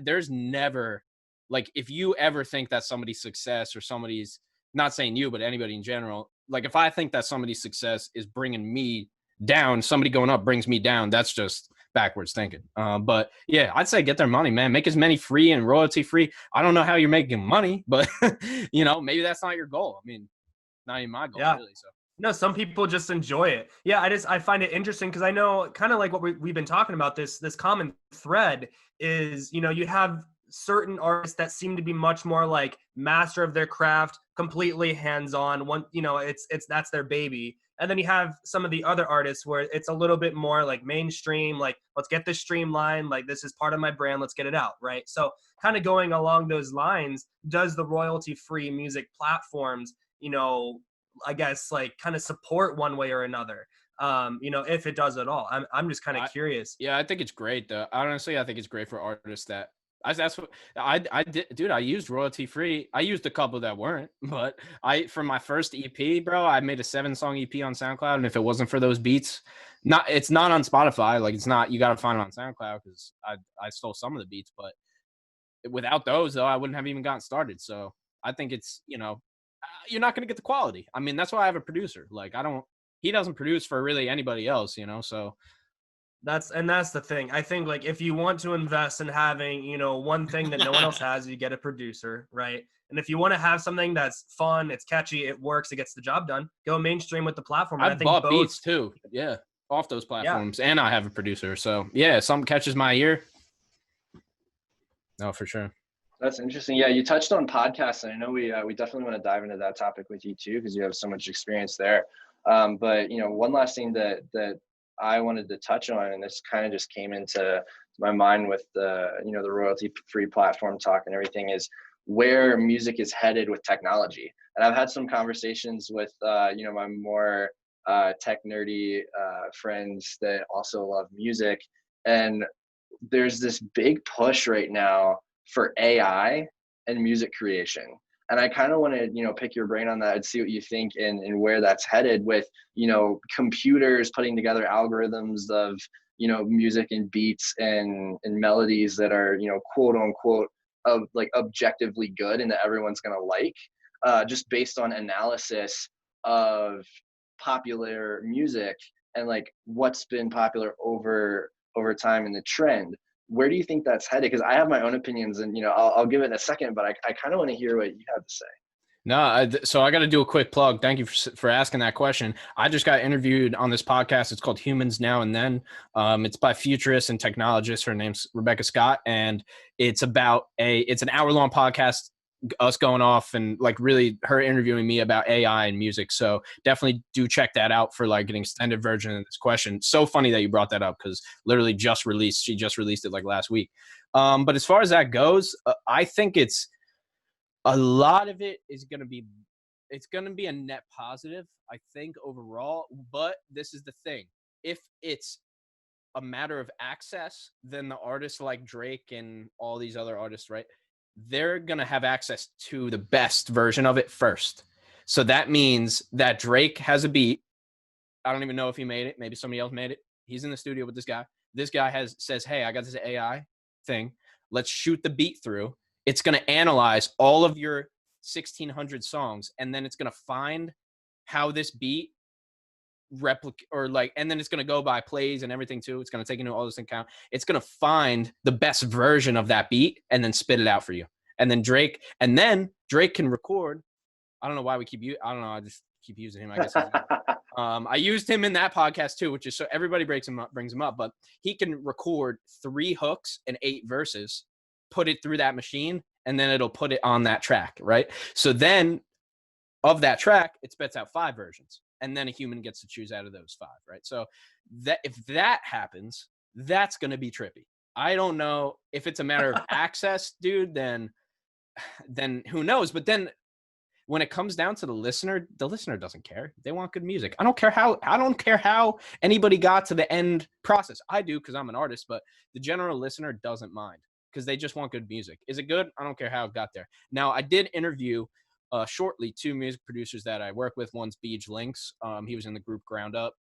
there's never like if you ever think that somebody's success or somebody's not saying you, but anybody in general, like if I think that somebody's success is bringing me down, somebody going up brings me down, that's just backwards thinking. But yeah, I'd say get their money, man. Make as many free and royalty free. I don't know how you're making money, but you know, maybe that's not your goal. I mean, not even my goal, Yeah. really. So No, some people just enjoy it. Yeah, I find it interesting because I know kind of like what we've been talking about, this common thread is, you know, you have certain artists that seem to be much more like master of their craft, completely hands-on. One, you know, it's that's their baby. And then you have some of the other artists where it's a little bit more like mainstream, like let's get this streamlined, like this is part of my brand, let's get it out, right? So kind of going along those lines, does the royalty-free music platforms, you know, I guess like kind of support one way or another, you know, if it does at all? I'm just kind of curious. yeah, I think it's great though. Honestly, I think it's great for artists that that's what I did, dude. I used royalty free. I used a couple that weren't, but for my first EP, bro, I made a 7-song EP on SoundCloud, and if it wasn't for those beats, it's not on Spotify. Like it's not. You got to find it on SoundCloud because I stole some of the beats, but without those though, I wouldn't have even gotten started. So I think it's, you know, you're not going to get the quality. I mean, that's why I have a producer. Like he doesn't produce for really anybody else, you know? So That's the thing. I think like if you want to invest in having, you know, one thing that no one else has, you get a producer, right? And if you want to have something that's fun, it's catchy, it works, it gets the job done, go mainstream with the platform. And I I've think bought both, beats too. Yeah. Off those yeah. platforms. And I have a producer. So yeah, something catches my ear. No, for sure. That's interesting. Yeah, you touched on podcasts, and I know we definitely want to dive into that topic with you too, because you have so much experience there. But you know, one last thing that I wanted to touch on, and this kind of just came into my mind with the the royalty free platform talk and everything, is where music is headed with technology. And I've had some conversations with my more tech nerdy friends that also love music, and there's this big push right now for AI and music creation. And I kind of want to, pick your brain on that and see what you think and where that's headed with, computers putting together algorithms of, music and beats and melodies that are, quote unquote, of like objectively good and that everyone's going to like, just based on analysis of popular music and like what's been popular over time in the trend. Where do you think that's headed? Because I have my own opinions, and I'll give it in a second, but I kind of want to hear what you have to say. No, so I got to do a quick plug. Thank you for asking that question. I just got interviewed on this podcast. It's called Humans Now and Then. It's by futurists and technologists. Her name's Rebecca Scott, and it's about it's an hour-long podcast, us going off and like really her interviewing me about AI and music. So definitely do check that out for like an extended version of this question. So funny that you brought that up because literally she just released it like last week. But as far as that goes, I think it's a lot of it is going to be, it's going to be a net positive, I think, overall. But this is the thing. If it's a matter of access, then the artists like Drake and all these other artists, right? they're going to have access to the best version of it first. So that means that Drake has a beat. I don't even know if he made it. Maybe somebody else made it. He's in the studio with this guy. This guy says, hey, I got this AI thing. Let's shoot the beat through. It's going to analyze all of your 1,600 songs, and then it's going to find how this beat replicate, or like, and then it's going to go by plays and everything too. It's going to take into all this account. It's going to find the best version of that beat and then spit it out for you. And then Drake can record. I don't know why we keep you. I don't know. I just keep using him. I guess. I used him in that podcast too, which is so everybody brings him up, but he can record 3 hooks and 8 verses, put it through that machine, and then it'll put it on that track. Right. So then of that track, it spits out 5 versions, and then a human gets to choose out of those 5. Right. So that if that happens, that's going to be trippy. I don't know if it's a matter of access, dude, then who knows? But then when it comes down to the listener doesn't care. They want good music. I don't care how anybody got to the end process. I do, because I'm an artist, but the general listener doesn't mind, because they just want good music. Is it good? I don't care how it got there. Now, I did interview shortly 2 music producers that I work with. One's Beej Links. He was in the group Ground Up.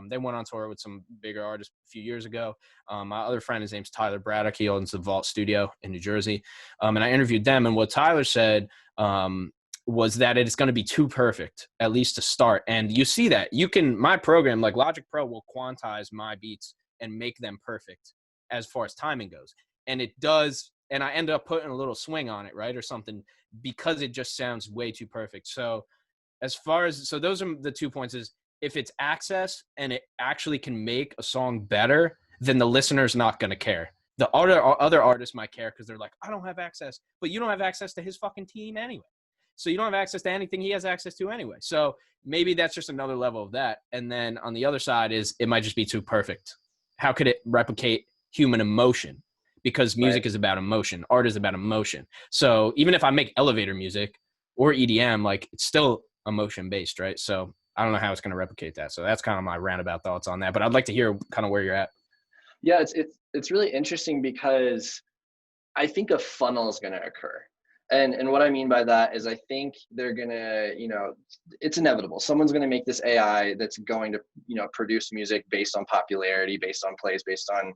They went on tour with some bigger artists a few years ago. My other friend, his name's Tyler Braddock. He owns the Vault Studio in New Jersey. And I interviewed them, and what Tyler said was that it's going to be too perfect, at least to start. And you see that. My program, like Logic Pro, will quantize my beats and make them perfect as far as timing goes. And it does, and I end up putting a little swing on it, right, or something, because it just sounds way too perfect. So so those are the 2 points: is if it's access and it actually can make a song better, then the listener's not going to care. The other artists might care, because they're like, I don't have access, but you don't have access to his fucking team anyway. So you don't have access to anything he has access to anyway. So maybe that's just another level of that. And then on the other side is it might just be too perfect. How could it replicate human emotion? Because music is about emotion. Art is about emotion. So even if I make elevator music or EDM, like, it's still emotion based, right? So I don't know how it's going to replicate that. So that's kind of my roundabout thoughts on that. But I'd like to hear kind of where you're at. Yeah, it's really interesting, because I think a funnel is going to occur. And what I mean by that is I think they're going to, it's inevitable. Someone's going to make this AI that's going to, produce music based on popularity, based on plays, based on,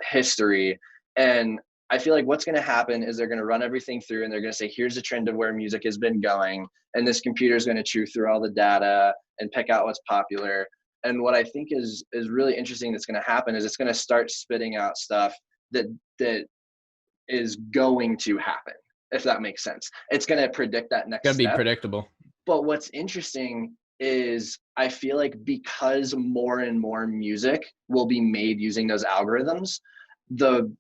history. And I feel like what's going to happen is they're going to run everything through, and they're going to say, here's the trend of where music has been going. And this computer is going to chew through all the data and pick out what's popular. And what I think is really interesting that's going to happen is it's going to start spitting out stuff that is going to happen, if that makes sense. It's going to predict that next step. It's going to be predictable. But what's interesting is I feel like because more and more music will be made using those algorithms, the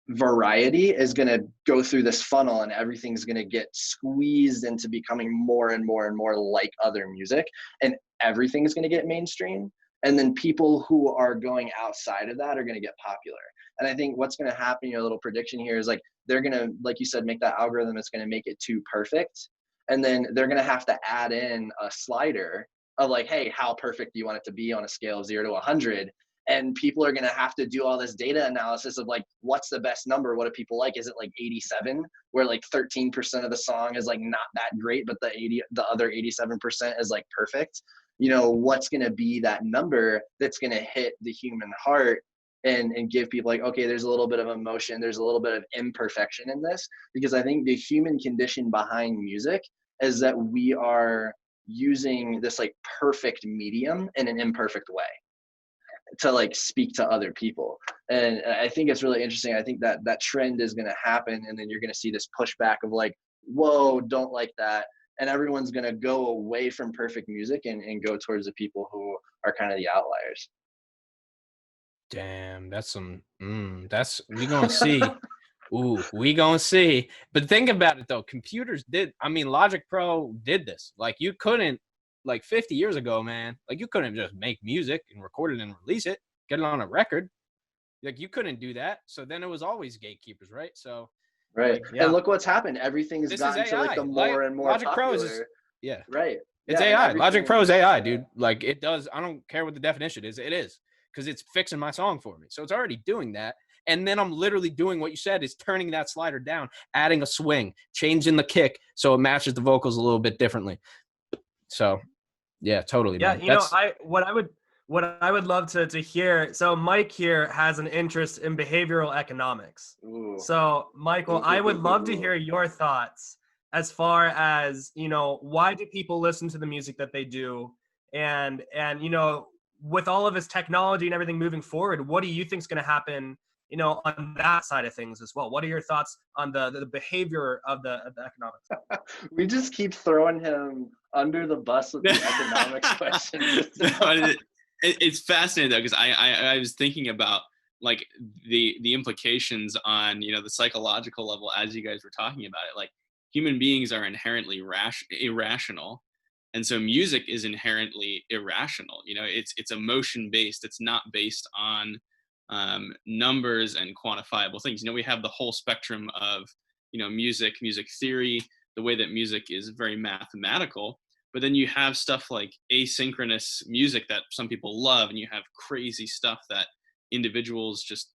variety is going to go through this funnel, and everything's going to get squeezed into becoming more and more and more like other music, and everything's going to get mainstream. And then people who are going outside of that are going to get popular. And I think what's going to happen, a little prediction here, is like, they're going to, like you said, make that algorithm. It's going to make it too perfect. And then they're going to have to add in a slider of like, hey, how perfect do you want it to be on a scale of 0 to 100? And people are going to have to do all this data analysis of like, what's the best number? What do people like? Is it like 87, where like 13% of the song is like not that great, but the other 87% is like perfect? What's going to be that number that's going to hit the human heart and give people like, okay, there's a little bit of emotion, there's a little bit of imperfection in this? Because I think the human condition behind music is that we are using this like perfect medium in an imperfect way to like speak to other people. And I think it's really interesting. I think that trend is going to happen, and then you're going to see this pushback of like, whoa, don't like that. And everyone's going to go away from perfect music and go towards the people who are kind of the outliers. Damn, that's some, we gonna see. Ooh, we gonna see. But think about it though. Computers Logic Pro did this. Like, you couldn't, like 50 years ago, man, like you couldn't just make music and record it and release it, get it on a record. Like, you couldn't do that. So then it was always gatekeepers, right? So, right. Like, yeah. And look what's happened. Everything's gotten to like the more and more Logic popular. Pro is yeah. Right. It's AI. Logic Pro is AI, dude. Like, it does. I don't care what the definition is. It is, because it's fixing my song for me. So it's already doing that. And then I'm literally doing what you said, is turning that slider down, adding a swing, changing the kick so it matches the vocals a little bit differently. So yeah, totally, Yeah, man. you know, That's what I would love to hear. So Mike here has an interest in behavioral economics. Ooh. So Michael, I would love to hear your thoughts as far as, you know, why do people listen to the music that they do? And you know, with all of this technology and everything moving forward, what do you think is going to happen, you know, on that side of things as well? What are your thoughts on the behavior of the economics? We just keep throwing him under the bus with the economics questions. No, it's fascinating though, because I was thinking about like the implications on, you know, the psychological level as you guys were talking about it. Like human beings are inherently irrational, and so music is inherently irrational. You know, it's emotion based. It's not based on numbers and quantifiable things. You know, we have the whole spectrum of, you know, music theory, the way that music is very mathematical. But then you have stuff like asynchronous music that some people love, and you have crazy stuff that individuals just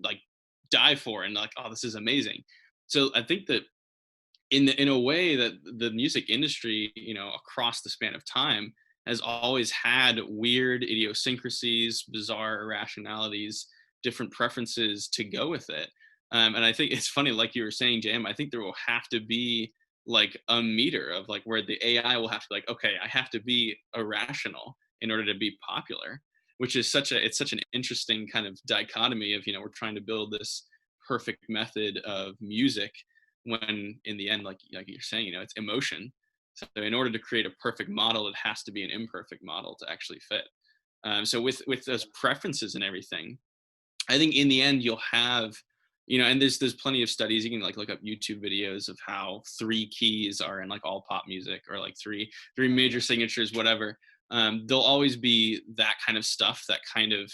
like die for, and like, oh, this is amazing. So I think that in a way that the music industry, you know, across the span of time has always had weird idiosyncrasies, bizarre irrationalities, different preferences to go with it. And I think it's funny, like you were saying, Jam, I think there will have to be like a meter of like where the AI will have to be like, okay, I have to be irrational in order to be popular, which is it's such an interesting kind of dichotomy of, you know, we're trying to build this perfect method of music when in the end, like you're saying, you know, it's emotion. So in order to create a perfect model, it has to be an imperfect model to actually fit. So with those preferences and everything, I think in the end you'll have, you know, and there's plenty of studies. You can like look up YouTube videos of how 3 keys are in like all pop music, or like three major signatures, whatever. There'll always be that kind of stuff, that kind of,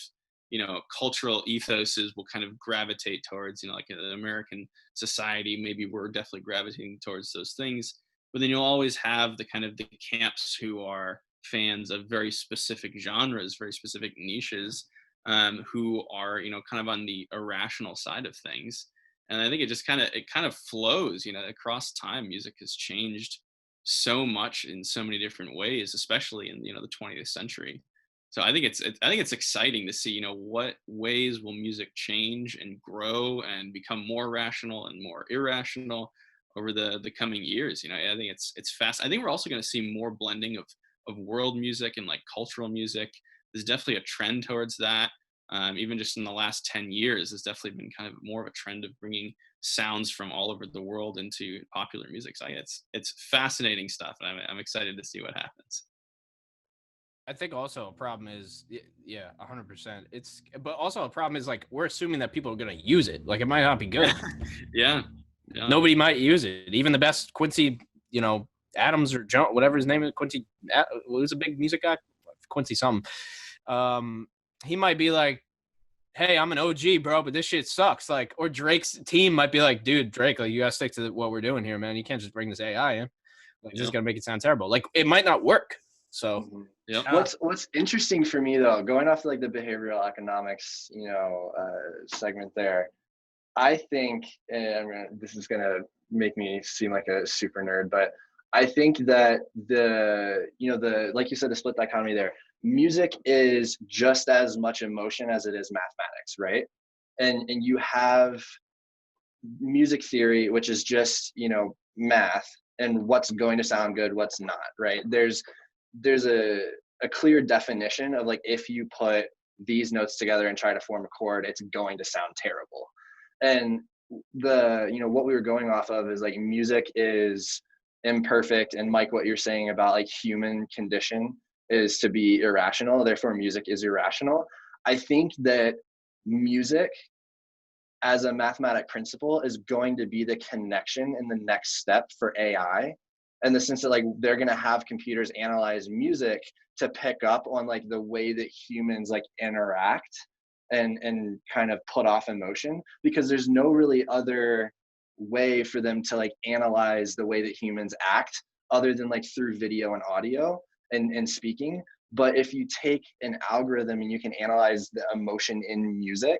you know, cultural ethoses will kind of gravitate towards, you know, like in an American society, maybe we're definitely gravitating towards those things. But then you'll always have the kind of the camps who are fans of very specific genres, very specific niches, who are, you know, kind of on the irrational side of things. And I think it kind of flows, you know, across time. Music has changed so much in so many different ways, especially in, you know, the 20th century. So I think it's exciting to see, you know, what ways will music change and grow and become more rational and more irrational over the coming years. You know, I think it's fast. I think we're also going to see more blending of world music and like cultural music. There's definitely a trend towards that. Even just in the last 10 years, there's definitely been kind of more of a trend of bringing sounds from all over the world into popular music. So it's fascinating stuff, and I'm excited to see what happens. I think also a problem is, yeah, 100%. But also a problem is like we're assuming that people are gonna use it. Like it might not be good. Yeah. Nobody might use it. Even the best Quincy, you know, Adams or John, whatever his name is, Quincy, who's a big music guy, Quincy something. He might be like, hey, I'm an OG, bro, but this shit sucks. Like, or Drake's team might be like, dude, Drake, like you gotta stick to what we're doing here, man. You can't just bring this AI in. Like, this is gonna make it sound terrible. Like, it might not work. So, What's interesting for me though, going off like the behavioral economics, you know, segment there, I think, and this is gonna make me seem like a super nerd, but I think that like you said, the split dichotomy there, music is just as much emotion as it is mathematics, right? And you have music theory, which is just, you know, math and what's going to sound good, what's not, right? There's a clear definition of like, if you put these notes together and try to form a chord, it's going to sound terrible. And you know, what we were going off of is like music is imperfect, and Mike, what you're saying about like human condition is to be irrational, therefore music is irrational. I think that music as a mathematic principle is going to be the connection in the next step for AI, in the sense that like they're going to have computers analyze music to pick up on like the way that humans like interact and kind of put off emotion, because there's no really other way for them to like analyze the way that humans act other than like through video and audio and speaking. But if you take an algorithm and you can analyze the emotion in music,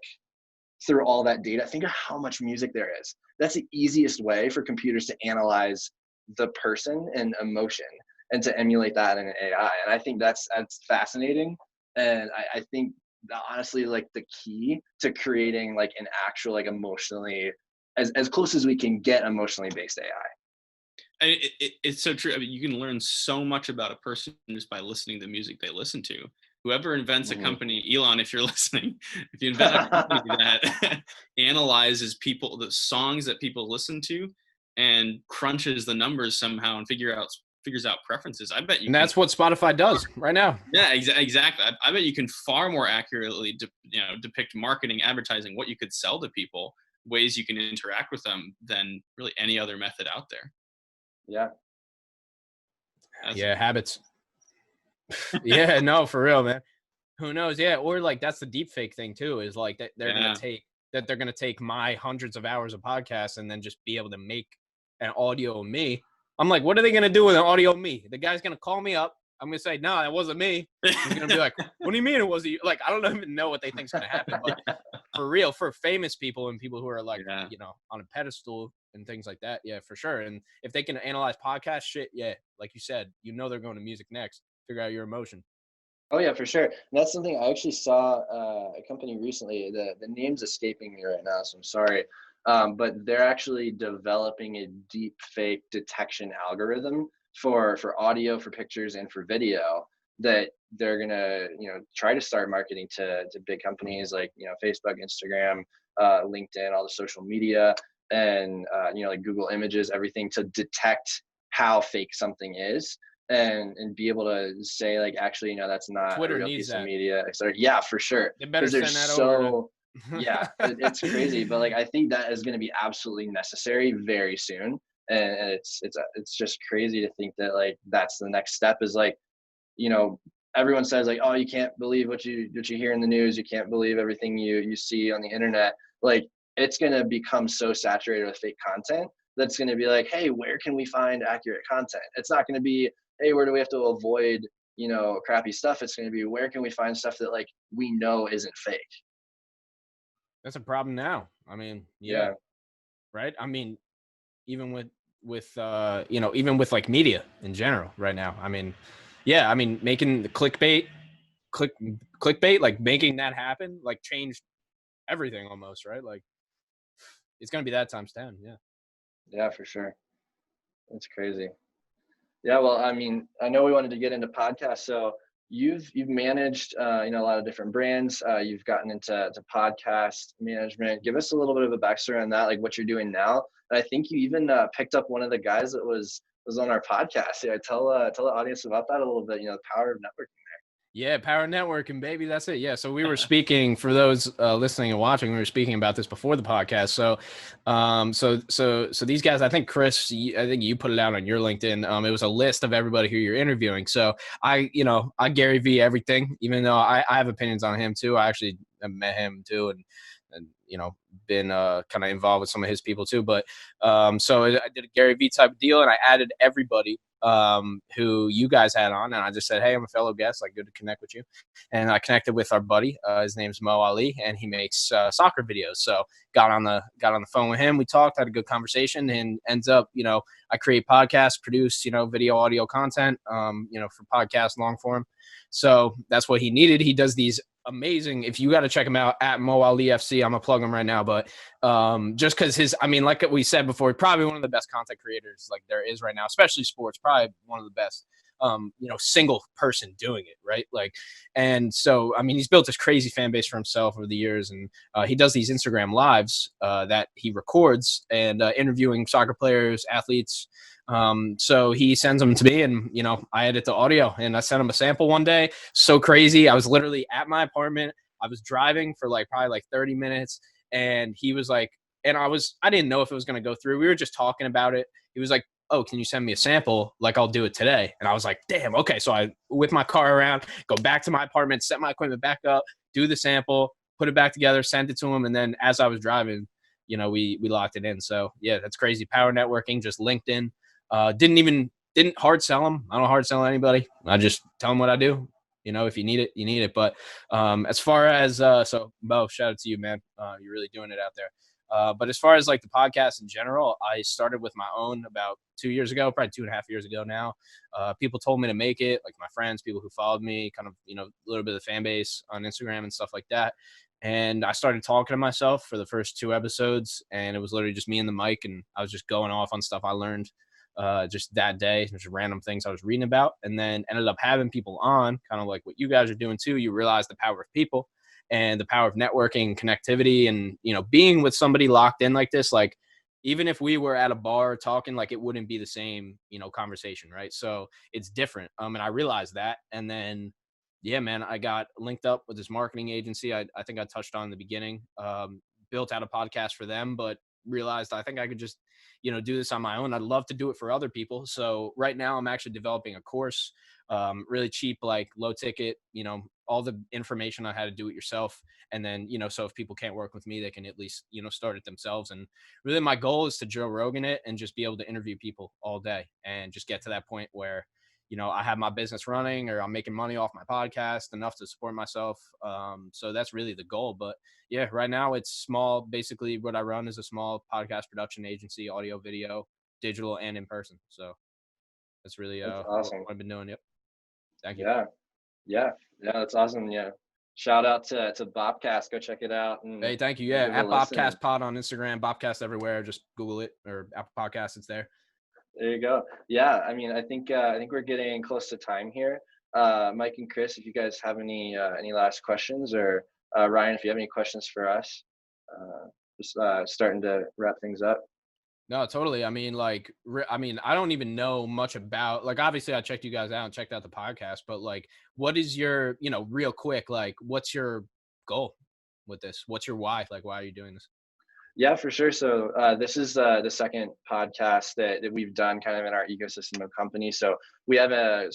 through all that data. Think of how much music there is. That's the easiest way for computers to analyze the person and emotion and to emulate that in an AI. And I think that's fascinating. And I think that honestly, like the key to creating like an actual, like emotionally, as close as we can get emotionally based AI. It's so true. I mean, you can learn so much about a person just by listening to the music they listen to. Whoever invents a company, Elon, if you're listening, if you invent a company that analyzes the songs that people listen to and crunches the numbers somehow and figures out preferences, I bet you. And that's what Spotify does right now. Yeah, exactly. I bet you can far more accurately, depict marketing, advertising, what you could sell to people, ways you can interact with them than really any other method out there. Yeah. Yeah, habits. Yeah, no, for real, man. Who knows? Yeah, or like that's the deep fake thing too, is like that they're gonna take my hundreds of hours of podcasts and then just be able to make an audio of me. I'm like, what are they gonna do with an audio of me? The guy's gonna call me up. I'm gonna say, no, that wasn't me. He's gonna be like, what do you mean it wasn't you? Like, I don't even know what they think's gonna happen. But for real, for famous people and people who are like, on a pedestal and things like that, yeah, for sure. And if they can analyze podcast shit, yeah, like you said, they're going to music next. Figure out your emotion. Oh yeah, for sure. And that's something I actually saw a company recently. The name's escaping me right now, so I'm sorry. But they're actually developing a deep fake detection algorithm for audio, for pictures, and for video that they're gonna try to start marketing to big companies like Facebook, Instagram, LinkedIn, all the social media, and like Google Images, everything, to detect how fake something is. And be able to say like, actually, that's not Twitter a real needs piece that. of media. Yeah, for sure. They better send that over. Yeah, it's crazy, but like I think that is going to be absolutely necessary very soon, and it's just crazy to think that like that's the next step. Is like, everyone says like, oh, you can't believe what you hear in the news, you can't believe everything you see on the internet. Like, it's going to become so saturated with fake content that's going to be like, hey, where can we find accurate content? It's not going to be, hey, where do we have to avoid, crappy stuff? It's going to be, where can we find stuff that like we know isn't fake? That's a problem now. I mean, yeah. Right. I mean, even with even with like media in general right now. I mean, yeah, I mean, making the clickbait, like making that happen, like changed everything almost, right? Like, it's going to be that times 10. Yeah. Yeah, for sure. That's crazy. Yeah, well, I mean, I know we wanted to get into podcasts, so you've managed a lot of different brands. You've gotten into podcast management. Give us a little bit of a backstory on that, like what you're doing now. And I think you even picked up one of the guys that was on our podcast. Yeah, tell the audience about that a little bit. The power of networking. Yeah, power networking, baby. That's it. Yeah. So we were speaking, for those listening and watching, we were speaking about this before the podcast. So, so these guys, I think Chris, I think you put it out on your LinkedIn. It was a list of everybody who you're interviewing. So I Gary V everything, even though I have opinions on him too. I actually met him too, and been kind of involved with some of his people too. But so I did a Gary V type of deal, and I added everybody who you guys had on, and I just said, hey, I'm a fellow guest, like, good to connect with you. And I connected with our buddy, his name's Mo Ali, and he makes soccer videos. So got on the phone with him, we talked, had a good conversation, and ends up, I create podcasts, produce, video, audio content, for podcast long form. So that's what he needed. He does these amazing, if you got to check him out, at Mo Ali FC. I'm gonna plug him right now, but just because like we said before, probably one of the best content creators like there is right now, especially sports, probably one of the best single person doing it, right? Like, and so he's built this crazy fan base for himself over the years, and he does these Instagram lives that he records, and interviewing soccer players, athletes. So he sends them to me, and I edit the audio, and I sent him a sample one day. So crazy. I was literally at my apartment. I was driving for probably 30 minutes, and he was like, and I didn't know if it was going to go through. We were just talking about it. He was like, oh, can you send me a sample? Like, I'll do it today. And I was like, damn, okay. So I whip my car around, go back to my apartment, set my equipment back up, do the sample, put it back together, send it to him. And then as I was driving, we locked it in. So yeah, that's crazy. Power networking, just LinkedIn. Didn't hard sell them. I don't hard sell anybody. I just tell them what I do. you know, if you need it, you need it. But as far as so Bo, shout out to you, man. You're really doing it out there. But as far as like the podcast in general, I started with my own about 2 years ago, probably 2.5 years ago now. People told me to make it, like my friends, people who followed me, kind of, you know, a little bit of the fan base on Instagram and stuff like that. And I started talking to myself for the first 2 episodes, and it was literally just me and the mic, and I was just going off on stuff I learned just that day, just random things I was reading about, and then ended up having people on, kind of like what you guys are doing too. You realize the power of people and the power of networking, connectivity, and, you know, being with somebody locked in like this. Like, even if we were at a bar talking, like, it wouldn't be the same, you know, conversation, right? So it's different. And I realized that, and then yeah, man, I got linked up with this marketing agency. I think I touched on in the beginning, built out a podcast for them, but realized I think I could just, you know, do this on my own. I'd love to do it for other people. So right now I'm actually developing a course, really cheap, like low ticket, you know, all the information on how to do it yourself. And then, you know, so if people can't work with me, they can at least, you know, start it themselves. And really my goal is to Joe Rogan it and just be able to interview people all day and just get to that point where, you know, I have my business running, or I'm making money off my podcast enough to support myself. So that's really the goal. But yeah, right now it's small. Basically what I run is a small podcast production agency, audio, video, digital, and in person. So that's really That's what awesome. I've been doing. Yep. Thank you. Yeah, that's awesome. Yeah, shout out to Bobcast. Go check it out. And Hey, thank you. give Yeah, it a at listen. Bobcast Pod on Instagram, Bobcast everywhere. Just Google it, or Apple Podcasts. It's there. There you go. Yeah, I mean, I think we're getting close to time here. Mike and Chris, if you guys have any last questions, or Ryan, if you have any questions for us, just starting to wrap things up. No, totally. I mean, like, I don't even know much about, like, obviously I checked you guys out and checked out the podcast, but like, what is your, you know, real quick, like, what's your goal with this? What's your why? Like, why are you doing this? Yeah, for sure. So this is the second podcast that we've done kind of in our ecosystem of companies. So we have a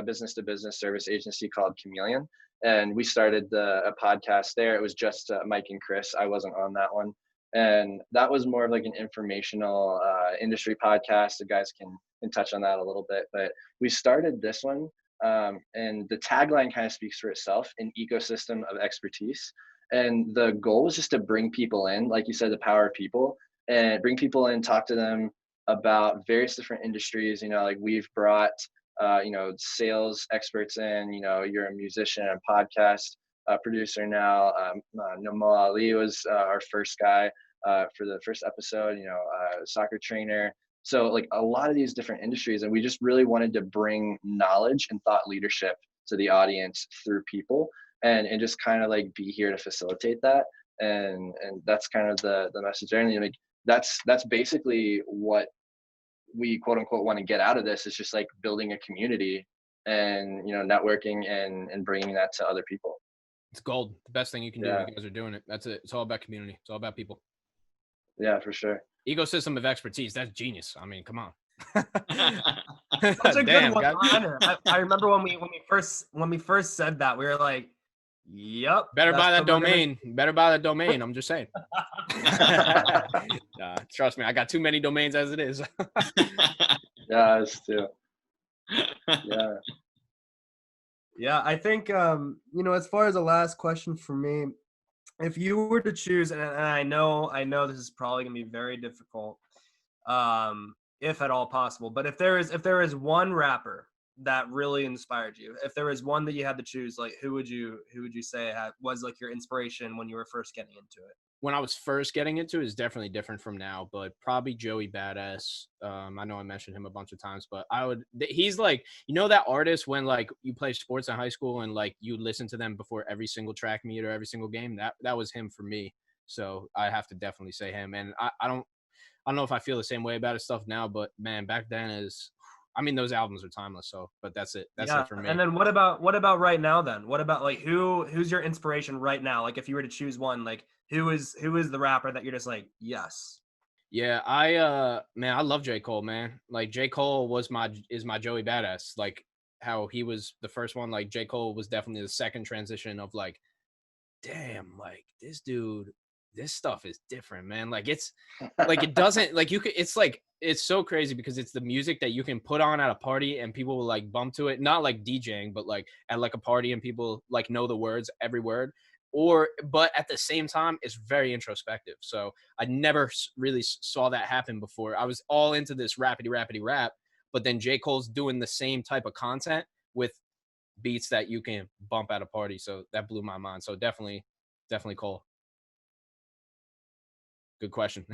business-to-business service agency called Chameleon, and we started a podcast there. It was just Mike and Chris. I wasn't on that one. And that was more of like an informational industry podcast. The guys can touch on that a little bit. But we started this one, and the tagline kind of speaks for itself: an ecosystem of expertise. And the goal was just to bring people in, like you said, the power of people, and bring people in, talk to them about various different industries. You know, like we've brought, you know, sales experts in. You know, you're a musician and podcast producer now. Nomo Ali was our first guy for the first episode. You know, soccer trainer. So like a lot of these different industries, and we just really wanted to bring knowledge and thought leadership to the audience through people. And just kind of like be here to facilitate that, and that's kind of the message there. And like that's basically what we quote unquote want to get out of this, is just like building a community and, you know, networking and bringing that to other people. It's gold. The best thing you can do. Yeah. You guys are doing it. That's it. It's all about community. It's all about people. Yeah, for sure. Ecosystem of expertise. That's genius. I mean, come on. Such a Damn, good guys. one. I remember when we first said that, we were like, "Yep, Better buy that what we're gonna-" domain. Better buy that domain. I'm just saying. Trust me, I got too many domains as it is. Yeah, us too. Yeah. Yeah, I think you know, as far as the last question for me, if you were to choose, and I know this is probably gonna be very difficult, if at all possible, but if there is one rapper that really inspired you, if there was one that you had to choose, like who would you say was like your inspiration when you were first getting into it? When I was first getting into it, is definitely different from now, but probably Joey Badass. I know I mentioned him a bunch of times, but he's like, you know, that artist when like you play sports in high school and like you listen to them before every single track meet or every single game. That was him for me. So I have to definitely say him. And I don't know if I feel the same way about his stuff now, but man, back then those albums are timeless. So, but that's it. That's it for me. And then what about right now then? What about like who's your inspiration right now? Like if you were to choose one, like who is the rapper that you're just like, yes? Yeah, I love J. Cole, man. Like J. Cole is my Joey Badass. Like how he was the first one, like J. Cole was definitely the second transition of like, damn, like this dude, this stuff is different, man. Like it's like it doesn't like you could it's like it's so crazy because it's the music that you can put on at a party and people will like bump to it, not like DJing, but like at like a party and people like know the words, every word. Or, but at the same time, it's very introspective. So I never really saw that happen before. I was all into this rapidy rap, but then J. Cole's doing the same type of content with beats that you can bump at a party. So that blew my mind. So definitely Cole. Good question.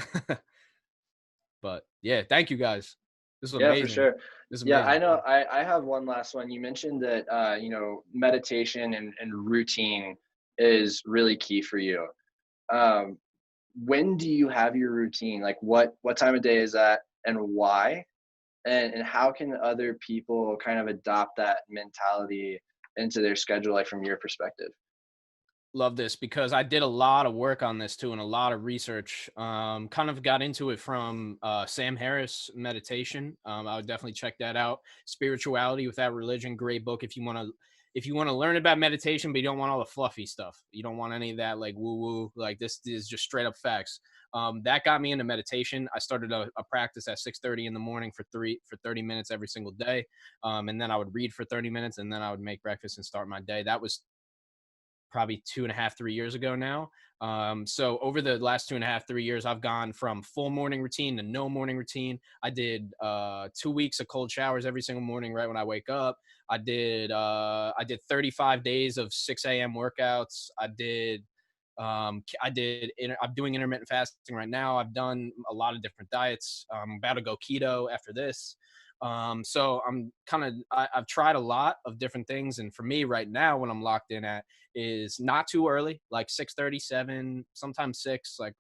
But yeah, thank you guys. This is Yeah, amazing. for sure. This is Yeah, amazing. I know. I have one last one. You mentioned that you know, meditation and routine is really key for you. Um, when do you have your routine? Like what time of day is that and why? And how can other people kind of adopt that mentality into their schedule, like from your perspective? Love this because I did a lot of work on this too and a lot of research. Kind of got into it from Sam Harris meditation. I would definitely check that out. Spirituality Without Religion, great book if you want to learn about meditation, but you don't want all the fluffy stuff. You don't want any of that like woo woo. Like this is just straight up facts. That got me into meditation. I started a practice at 6:30 in the morning for 30 minutes every single day, and then I would read for 30 minutes, and then I would make breakfast and start my day. That was probably 2.5, 3 years ago now. So over the last 2.5, 3 years, I've gone from full morning routine to no morning routine. I did 2 weeks of cold showers every single morning right when I wake up. I did 35 days of 6 a.m. workouts. I'm doing intermittent fasting right now. I've done a lot of different diets. I'm about to go keto after this. So I've tried a lot of different things. And for me right now, when I'm locked in at is not too early, like 6:37, sometimes 6, like,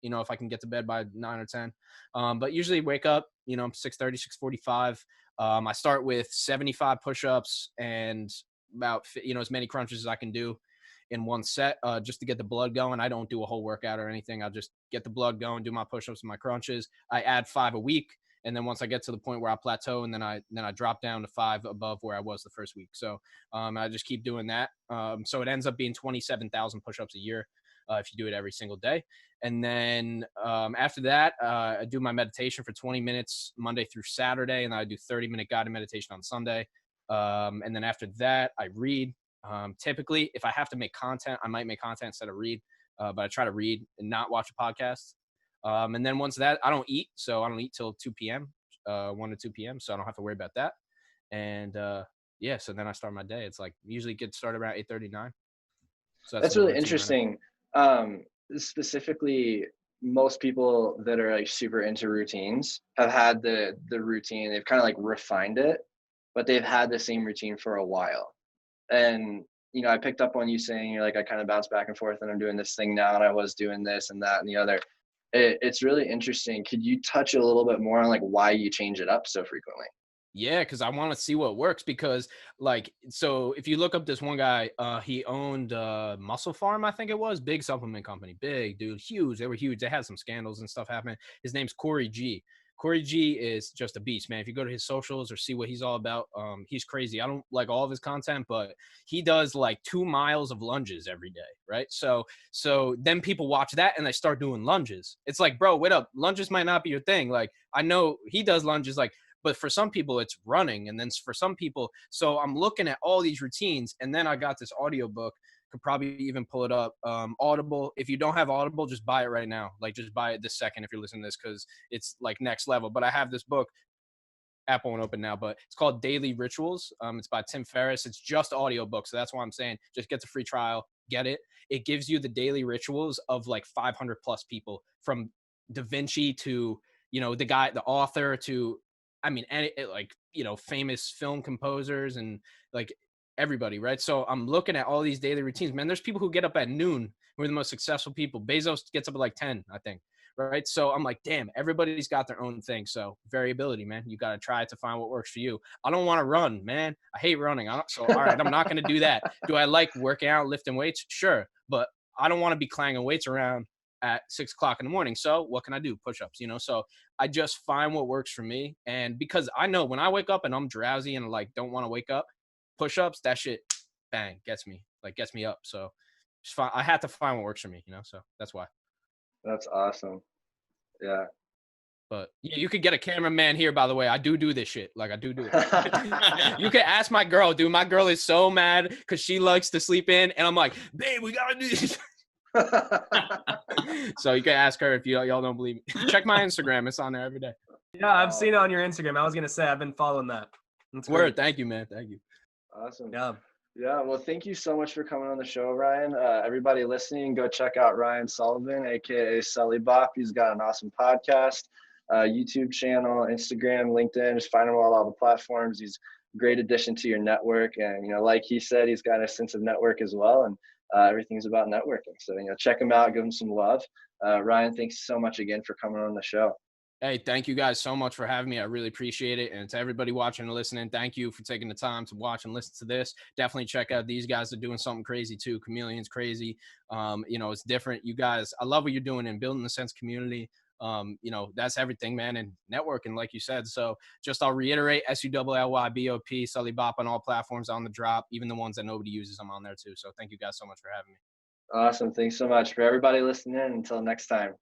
if I can get to bed by 9 or 10. But usually wake up, 6:30, 6:45. I start with 75 push-ups and about, as many crunches as I can do in one set, just to get the blood going. I don't do a whole workout or anything. I'll just get the blood going, do my push-ups and my crunches. I add 5 a week. And then once I get to the point where I plateau, and then I drop down to 5 above where I was the first week. So I just keep doing that. So it ends up being 27,000 push-ups a year if you do it every single day. And then after that, I do my meditation for 20 minutes Monday through Saturday, and then I do 30-minute guided meditation on Sunday. And then after that, I read. Typically, if I have to make content, I might make content instead of read. But I try to read and not watch a podcast. And then once that, I don't eat. So I don't eat till 2 p.m., 1 to 2 p.m. So I don't have to worry about that. And yeah, so then I start my day. It's like usually get started around 8:39. So That's my really routine right now. interesting. Specifically, most people that are like super into routines have had the routine. They've kind of like refined it, but they've had the same routine for a while. And I picked up on you saying you're like, I kind of bounce back and forth, and I'm doing this thing now, and I was doing this and that and the other. It's really interesting. Could you touch a little bit more on like why you change it up so frequently? Yeah, because I want to see what works. Because, like, so if you look up this one guy, he owned Muscle Farm, I think it was, big supplement company, big dude, huge. They were huge. They had some scandals and stuff happen. His name's Corey G. Corey G is just a beast, man. If you go to his socials or see what he's all about, he's crazy. I don't like all of his content, but he does like 2 miles of lunges every day, right? So then people watch that and they start doing lunges. It's like, bro, wait up, lunges might not be your thing. Like, I know he does lunges, like, but for some people it's running, and then for some people, so I'm looking at all these routines, and then I got this audiobook. Could probably even pull it up. Audible. If you don't have Audible, just buy it right now. Like, just buy it this second if you're listening to this, because it's like next level. But I have this book. App won't open now, but it's called Daily Rituals. It's by Tim Ferriss. It's just audiobook, so that's why I'm saying just get the free trial, get it. It gives you the daily rituals of like 500 plus people, from Da Vinci to the author, to famous film composers, and like everybody, right? So I'm looking at all these daily routines, man. There's people who get up at noon who are the most successful people. Bezos gets up at like 10, I think, right? So I'm like, damn, everybody's got their own thing. So variability, man. You got to try to find what works for you. I don't want to run, man. I hate running. So all right, I'm not going to do that. Do I like working out, lifting weights? Sure, but I don't want to be clanging weights around at 6 o'clock in the morning. So what can I do? Push-ups, so I just find what works for me. And because I know when I wake up and I'm drowsy and like don't want to wake up, push-ups, that shit, bang, gets me up. So I had to find what works for me, so that's why. That's awesome. Yeah. But you could get a cameraman here, by the way. I do this shit. Like, I do it. You can ask my girl, dude. My girl is so mad because she likes to sleep in. And I'm like, babe, we got to do this. So you can ask her if y'all don't believe me. Check my Instagram. It's on there every day. Yeah, I've seen it on your Instagram. I was going to say, I've been following that. That's Word. great. Thank you, man. Thank you. Awesome. Yeah. Yeah, well, thank you so much for coming on the show, Ryan. Everybody listening, go check out Ryan Sullivan, aka SullyBop. He's got an awesome podcast, YouTube channel, Instagram, LinkedIn. Just find him on all the platforms. He's a great addition to your network, and like he said, he's got a sense of network as well, and everything's about networking. So check him out, give him some love. Ryan, thanks so much again for coming on the show. Hey, thank you guys so much for having me. I really appreciate it. And to everybody watching and listening, thank you for taking the time to watch and listen to this. Definitely check out these guys. They're doing something crazy too. Chameleon's crazy. It's different. You guys, I love what you're doing and building the sense community. That's everything, man. And networking, like you said. So I'll reiterate, SullyBop, SullyBop on all platforms on the drop, even the ones that nobody uses. I'm on there too. So thank you guys so much for having me. Awesome. Thanks so much for everybody listening in. Until next time.